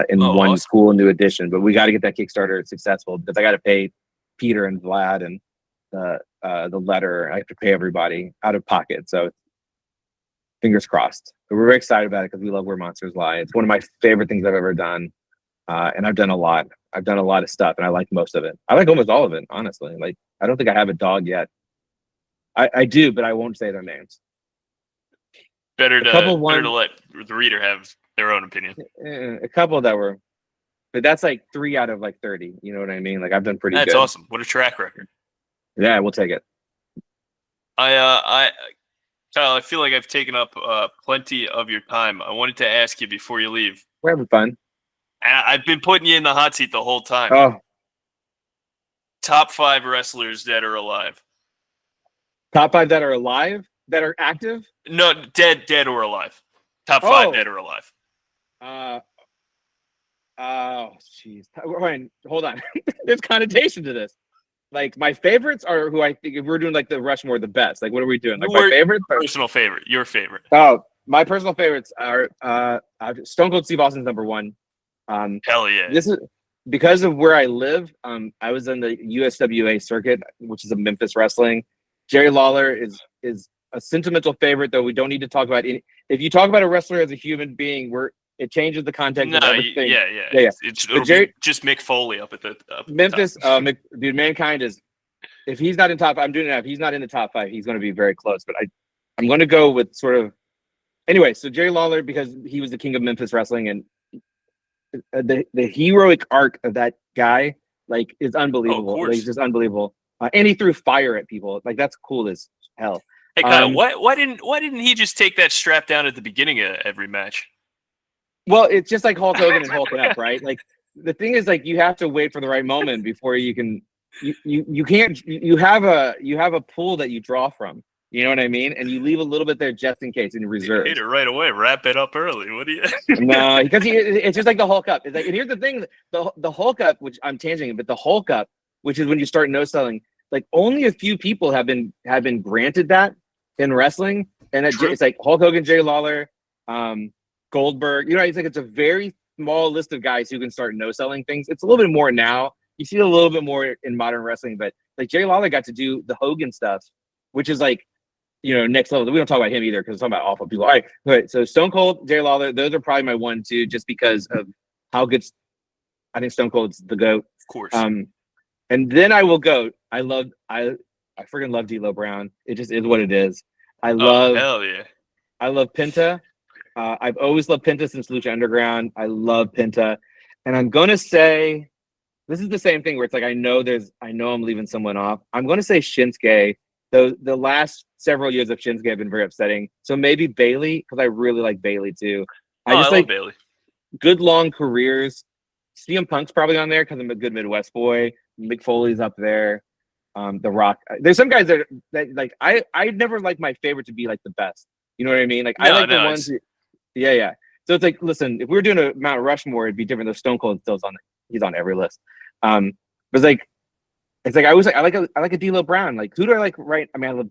in one awesome. cool new edition. But we got to get that Kickstarter successful because I got to pay Peter and Vlad and the letter. I have to pay everybody out of pocket. So fingers crossed. But we're very excited about it because we love Where Monsters Lie. It's one of my favorite things I've ever done. And I've done a lot. I've done a lot of stuff, and I like most of it. I like almost all of it, honestly. Like, I don't think I have a dog yet. I do, but I won't say their names. Better to let the reader have their own opinion. A couple that were, but that's like 3 out of like 30. You know what I mean? Like I've done pretty good. That's awesome. What a track record. Yeah, we'll take it. Kyle, I feel like I've taken up plenty of your time. I wanted to ask you before you leave. We're having fun. I've been putting you in the hot seat the whole time. Oh. Top 5 wrestlers that are alive. Top 5 that are alive? That are active? No, dead or alive. Top 5 dead or alive. Oh, jeez. Hold on. There's connotation to this. Like my favorites are who I think if we're doing like the Rushmore, the best. Like what are we doing? Like my favorites? Personal favorite. Your favorite. Oh, my personal favorites are Stone Cold Steve Austin's number 1. Hell yeah. This is because of where I live. I was in the USWA circuit, which is a Memphis wrestling. Jerry Lawler is a sentimental favorite, though we don't need to talk about any. If you talk about a wrestler as a human being, it changes the context of everything. Yeah. It's just Mick Foley up at the Memphis. Dude, Mankind is. If he's not in top, I'm doing it. If he's not in the top 5, he's going to be very close. But I'm going to go with sort of Anyway, so Jerry Lawler, because he was the king of Memphis wrestling, and the heroic arc of that guy, like, is Oh, of unbelievable. Like, it's course. just unbelievable. And he threw fire at people. Like, that's cool as hell. Hey Kyle, why didn't he just take that strap down at the beginning of every match? Well, it's just like Hulk Hogan and hulking up, right? Like, the thing is, like, you have to wait for the right moment before you can. You can't. You have a pool that you draw from. You know what I mean? And you leave a little bit there just in case in reserve. Hit it right away. Wrap it up early. What do you? No, because it's just like the Hulk up. It's like, and here's the thing: the Hulk up, which I'm tangenting, but the Hulk up, which is when you start no selling. Like, only a few people have been granted that in wrestling, and it's like Hulk Hogan, Jerry Lawler, Goldberg. You know, it's a very small list of guys who can start no selling things. It's a little bit more now. You see a little bit more in modern wrestling, but like Jerry Lawler got to do the Hogan stuff, which is like, next level. We don't talk about him either because we're talking about awful people. All right, so Stone Cold, Jerry Lawler, those are probably my 1-2 just because of how good. I think Stone Cold's the GOAT. Of course. And then I will go. I freaking love D'Lo Brown. It just is what it is. Hell yeah. I love Penta. I've always loved Penta since Lucha Underground. I love Penta, and I'm gonna say this is the same thing where it's like I know I'm leaving someone off. I'm gonna say Shinsuke. The last several years of Shinsuke have been very upsetting. So maybe Bailey, because I really like Bailey too. I love Bailey. Good long careers. CM Punk's probably on there because I'm a good Midwest boy. Mick Foley's up there. The Rock. There's some guys that like I never like my favorite to be like the best. You know what I mean? Like, I like the ones who, yeah. So it's like, listen, if we were doing a Mount Rushmore, it'd be different. Though Stone Cold still's on, he's on every list. But it's like I always like I like a D'Lo Brown. Like, who do I like? Right? I mean, I love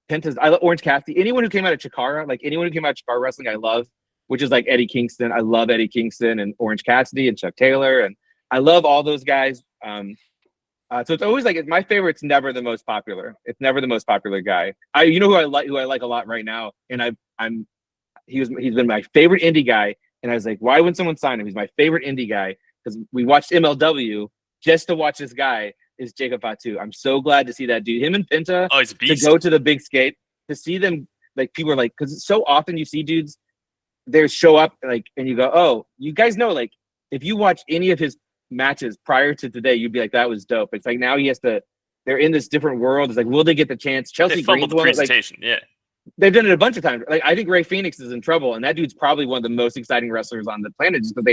Penta's. I love Orange Cassidy. Anyone who came out of Chikara, like anyone who came out of Chikara wrestling, I love. Which is like Eddie Kingston. I love Eddie Kingston and Orange Cassidy and Chuck Taylor, and I love all those guys. So it's always like my favorite's never the most popular. It's never the most popular guy. Who I like a lot right now, and he's been my favorite indie guy, and I was like, why wouldn't someone sign him? He's my favorite indie guy because we watched MLW just to watch this guy. Is Jacob Fatu. I'm so glad to see that dude. Him and Penta to go to the big skate, to see them, like, people are like, because so often you see dudes they show up like, and you go, oh, you guys know, like, if you watch any of his matches prior to today, you'd be like, that was dope. It's like now they're in this different world. It's like, will they get the chance? Chelsea Green's the presentation, yeah. They've done it a bunch of times. Like, I think Ray Phoenix is in trouble, and that dude's probably one of the most exciting wrestlers on the planet, just because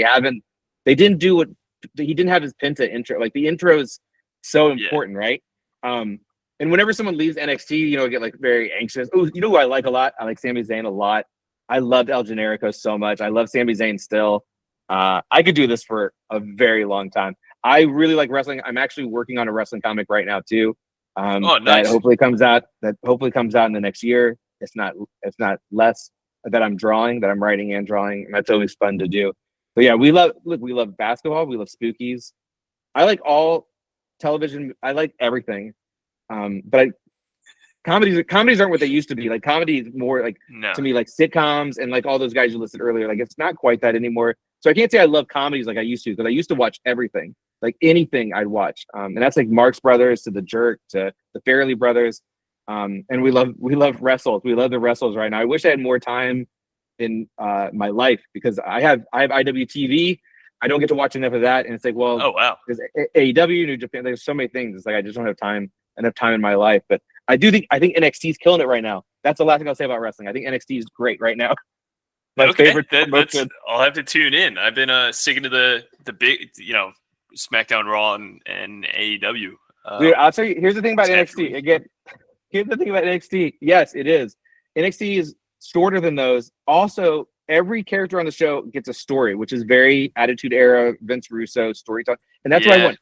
they didn't do what he didn't have his Penta intro. Like, the intro is so important, right? And whenever someone leaves NXT, I get like very anxious. Oh, you know who I like a lot? I like Sami Zayn a lot. I loved El Generico so much. I love Sami Zayn still. I could do this for a very long time. I really like wrestling. I'm actually working on a wrestling comic right now too. Nice. That hopefully comes out in the next year. It's not less that I'm writing and drawing, and that's always fun to do. But yeah, we love basketball. We love Spookies. I like all television. I like everything. But comedies aren't what they used to be. Like, comedy is more like, to me, like sitcoms and like all those guys you listed earlier. Like, it's not quite that anymore. So I can't say I love comedies like I used to, because I used to watch everything, like anything I'd watch. And that's like Marx Brothers to The Jerk to the Farrelly Brothers. And we love wrestles. We love the wrestles right now. I wish I had more time in my life, because I have IWTV. I don't get to watch enough of that. And it's like, well, oh wow, there's AEW, New Japan. There's so many things. It's like I just don't have enough time in my life. But I think NXT is killing it right now. That's the last thing I'll say about wrestling. I think NXT is great right now. My favorite. I'll have to tune in. I've been sticking to the big, SmackDown, Raw, and AEW. Dude, I'll tell you. Here's the thing about NXT. Again, here's the thing about NXT. Yes, it is. NXT is shorter than those. Also, every character on the show gets a story, which is very Attitude Era, Vince Russo storytelling, and that's what I want.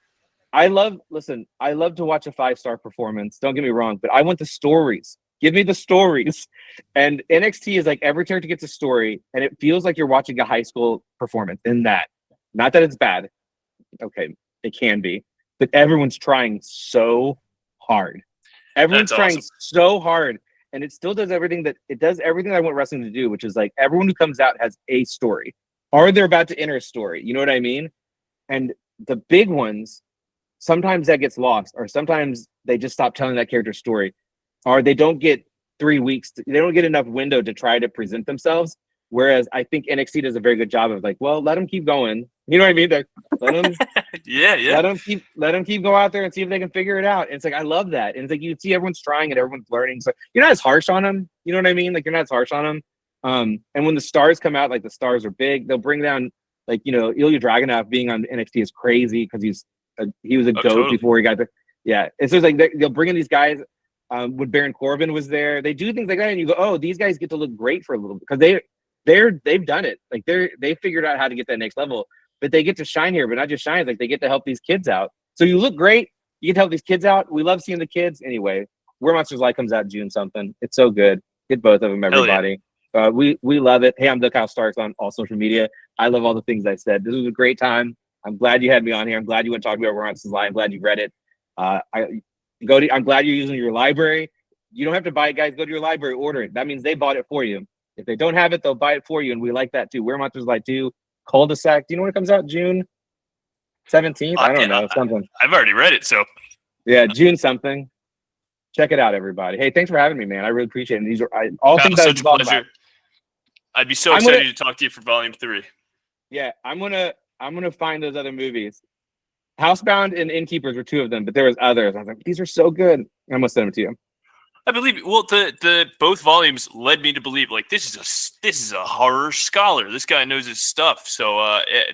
I love to watch a 5-star performance. Don't get me wrong, but I want the stories. Give me the stories. And NXT is like every character gets a story, and it feels like you're watching a high school performance in that. Not that it's bad. Okay, it can be. But everyone's trying so hard. Everyone's trying so hard. And it still does everything I want wrestling to do, which is like everyone who comes out has a story. Or they're about to enter a story. You know what I mean? And the big ones, sometimes that gets lost, or sometimes they just stop telling that character's story, or they don't get 3 weeks. They don't get enough window to try to present themselves. Whereas I think NXT does a very good job of like, well, let them keep going. You know what I mean? Like, let them, yeah. let them keep go out there and see if they can figure it out. And it's like I love that. And it's like you see everyone's trying and everyone's learning. So you're not as harsh on them. You know what I mean? Like you're not as harsh on them. And when the stars come out, like the stars are big, they'll bring down like Ilya Dragunov being on NXT is crazy because he was a goat totally. before he got there. Yeah, it's just like they'll bring in these guys. When Baron Corbin was there, they do things like that, and you go, oh, these guys get to look great for a little bit because they've done it. Like they figured out how to get that next level, but they get to shine here, but not just shine. Like they get to help these kids out. So you look great. You get to help these kids out. We love seeing the kids. Anyway, Where Monsters Lie comes out June something. It's so good. Get both of them, everybody. Yeah. We love it. Hey, I'm the Kyle Starks on all social media. I love all the things I said. This was a great time. I'm glad you had me on here. I'm glad you went to talk about Where Monsters Lie. I'm glad you read it. I'm glad you're using your library. You don't have to buy it, guys. Go to your library, order it. That means they bought it for you. If they don't have it, they'll buy it for you, and we like that too. Where Monsters Lie 2, Cull-De-Sac. Do you know when it comes out? June 17th? I don't know. Something. I've already read it, so yeah, June something. Check it out, everybody. Hey, thanks for having me, man. I really appreciate it. These are all things such a pleasure. About. I'd be so excited to talk to you for Volume 3. Yeah, I'm gonna find those other movies. Housebound and Innkeepers were two of them, but there was others. I was like, these are so good. I'm gonna send them to you. I believe. Well, the both volumes led me to believe like this is a horror scholar. This guy knows his stuff. So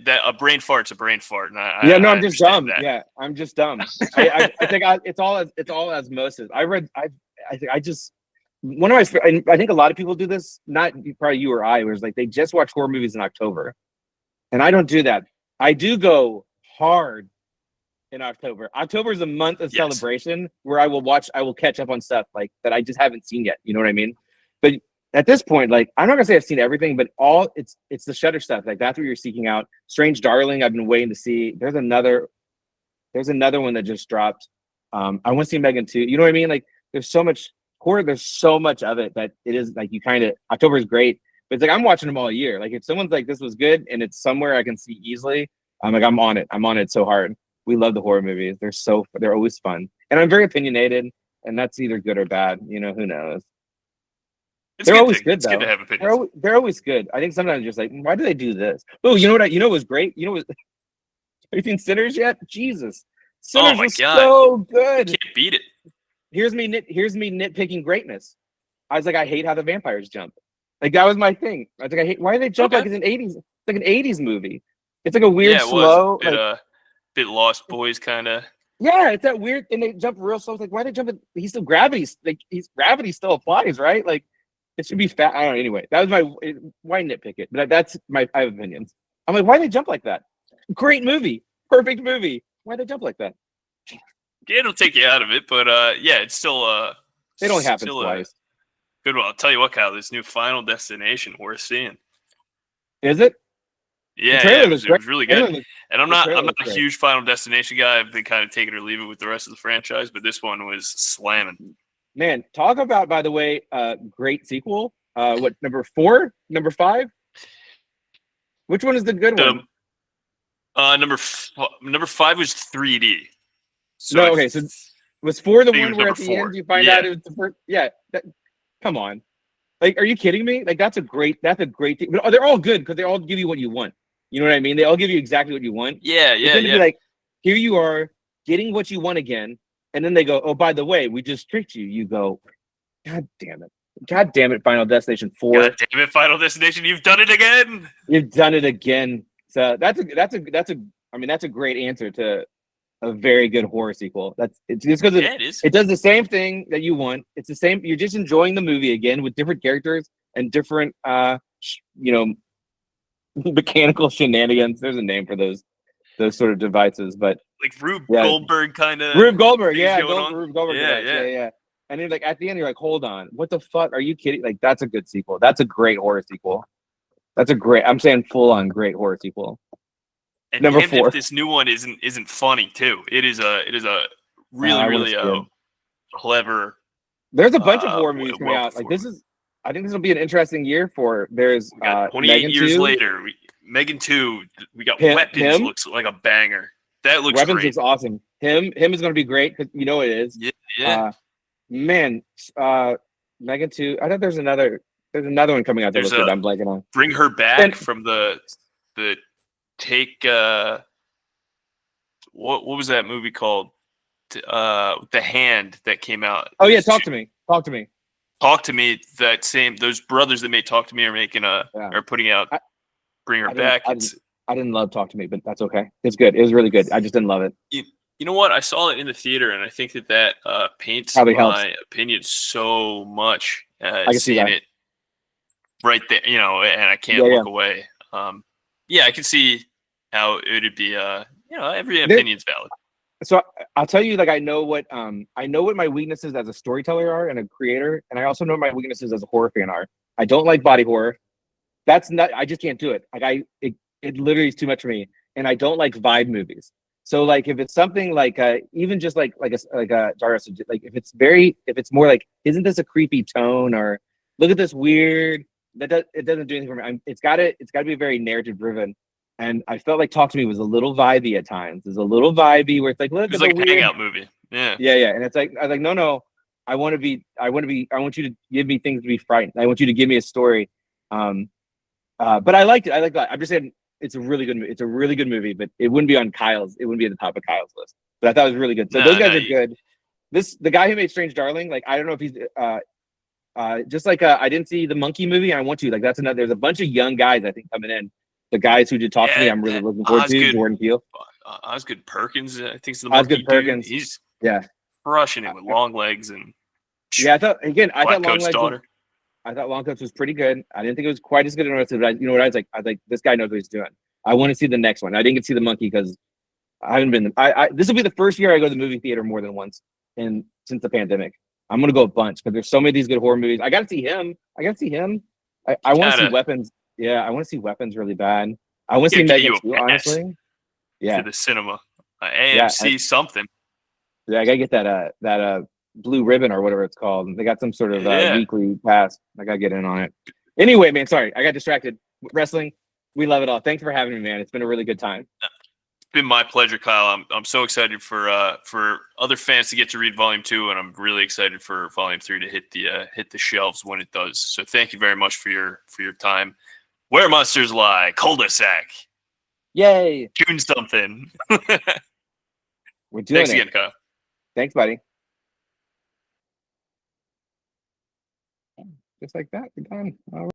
that a brain fart's a brain fart. And I'm just dumb. That. Yeah, I'm just dumb. I think it's all osmosis. I think a lot of people do this. Not probably you or I. Where it's like they just watch horror movies in October, and I don't do that. I do go hard in October. October is a month of celebration where I will catch up on stuff like that I just haven't seen yet. You know what I mean? But at this point, like I'm not gonna say I've seen everything, but it's the Shudder stuff. Like that's what you're seeking out. Strange Darling, I've been waiting to see. There's another one that just dropped. I want to see Megan 2. You know what I mean? Like there's so much horror, there's so much of it that it is like October is great, but it's like I'm watching them all year. Like if someone's like this was good and it's somewhere I can see easily, I'm on it so hard. We love the horror movies. They're always fun. And I'm very opinionated, and that's either good or bad. Who knows? They're always good, though. It's good to have opinions. They're always good. I think sometimes just like, why do they do this? Oh, you know what was great? Have you seen Sinners yet? Jesus. Sinners was so good. You can't beat it. Here's me nitpicking greatness. I was like, I hate how the vampires jump. Like that was my thing. I was like, why do they jump like it's an 80s? It's like an 80s movie. It's like a weird slow. Bit Lost Boys kind of. Yeah, it's that weird, and they jump real slow. It's like, why they jump? He's still gravity. Like gravity still applies, right? Like it should be fat. I don't know. Anyway, that was why nitpick it? But I have opinions. I'm like, why they jump like that? Great movie, perfect movie. Why they jump like that? Yeah, it'll take you out of it, but it's still it only happens twice. Good one. I'll tell you what, Kyle. This new Final Destination worth seeing. Is it? Yeah, it was really good. And I'm not a huge Final Destination guy. I've been kind of take it or leave it with the rest of the franchise, but this one was slamming. Man, talk about, by the way, great sequel. What, number 4? Number 5? Which one is the good one? Number 5 was 3D. So was 4 the one where at the end you find out it was the first? Yeah. Come on. Like, are you kidding me? Like, that's a great thing. But they're all good because they all give you what you want. You know what I mean? They all give you exactly what you want. Yeah. Be like, here you are getting what you want again. And then they go, oh, by the way, we just tricked you. You go, God damn it, Final Destination 4. God damn it, Final Destination, you've done it again. You've done it again. So that's a great answer to a very good horror sequel. It's because it does the same thing that you want. It's the same. You're just enjoying the movie again with different characters and different, mechanical shenanigans. There's a name for those sort of devices, but like Rube Goldberg kind of. Rube Goldberg, Rube Goldberg. Yeah. And then like at the end, you're like, hold on, what the fuck? Are you kidding? Like that's a good sequel. That's a great horror sequel. I'm saying full on great horror sequel. And number 4. This new one isn't funny too. It is a really clever. There's a bunch of horror movies coming out. Like I think this will be an interesting year for. There's 28 years later. Megan 2. We got Weapons. Looks like a banger. That looks Weapons great. Looks awesome. Him is going to be great because it is. Yeah. Man, Megan 2. I thought there's another one coming out that There's looks good. a I'm blanking on. Bring Her Back And from the take what was that movie called? The Hand that came out. oh yeah, Talk to Me. Talk to Me. Talk to Me. Those brothers that made Talk to Me are Yeah. are putting out I, Bring Her I didn't Back. I didn't love Talk to Me, but that's okay. It's good. It was really good. I just didn't love it. You know what? I saw it in the theater, and I think that paints Probably helps. my opinion so much. I can see Seeing that. it right there, and I can't Yeah, look away. Yeah, I can see how it would be. Every There, opinion's valid. so I'll tell you, like I know what my weaknesses as a storyteller are and a creator, and I also know what my weaknesses as a horror fan are. I don't like body horror. That's not. I just can't do it. Like it literally is too much for me, and I don't like vibe movies. So like if it's something like even just Darius, like if it's more like isn't this a creepy tone or look at this weird it doesn't do anything for me. It's got to be very narrative driven, and I felt like Talk to Me was a little vibey at times. It's a little vibey where it's like look It's at like the a weird hangout movie. Yeah. yeah, and it's like I was like no, I want you to give me things to be frightened. I want you to give me a story. But I liked it. I like that. I'm just saying it's a really good. It's a really good movie, but it wouldn't be on Kyle's. It wouldn't be at the top of Kyle's list. But I thought it was really good. So those guys are good. The guy who made Strange Darling, like I don't know if he's just like I didn't see the Monkey movie. And I want to like that's another. There's a bunch of young guys I think coming in. The guys who did Talk to Me, I'm really looking forward to. Jordan Peele, Osgood Perkins, I think is the Osgood Monkey Perkins. Dude. He's crushing it with long legs and yeah. I thought Long Legs. daughter. I thought Long Cuts was pretty good. I didn't think it was quite as good as the rest of it. But you know what I was like? This guy knows what he's doing. I want to see the next one. I didn't get to see the Monkey because I haven't been. This will be the first year I go to the movie theater more than once since the pandemic. I'm gonna go a bunch because there's so many of these good horror movies. I got to see him. I want to see Weapons. Yeah, I want to see Weapons really bad. I want to see Megan too, honestly. Yeah, to the cinema, AMC something. Yeah, I gotta get that Blue Ribbon or whatever it's called. They got some sort of weekly pass. I gotta get in on it. Anyway, man, sorry, I got distracted. Wrestling, we love it all. Thanks for having me, man. It's been a really good time. It's been my pleasure, Kyle. I'm so excited for other fans to get to read Volume 2, and I'm really excited for Volume 3 to hit the shelves when it does. So thank you very much for your time. Where Monsters Lie, Cull-De-Sac. Yay! June something. We're doing Thanks again, Kyle. Thanks, buddy. Just like that, we're done. All right.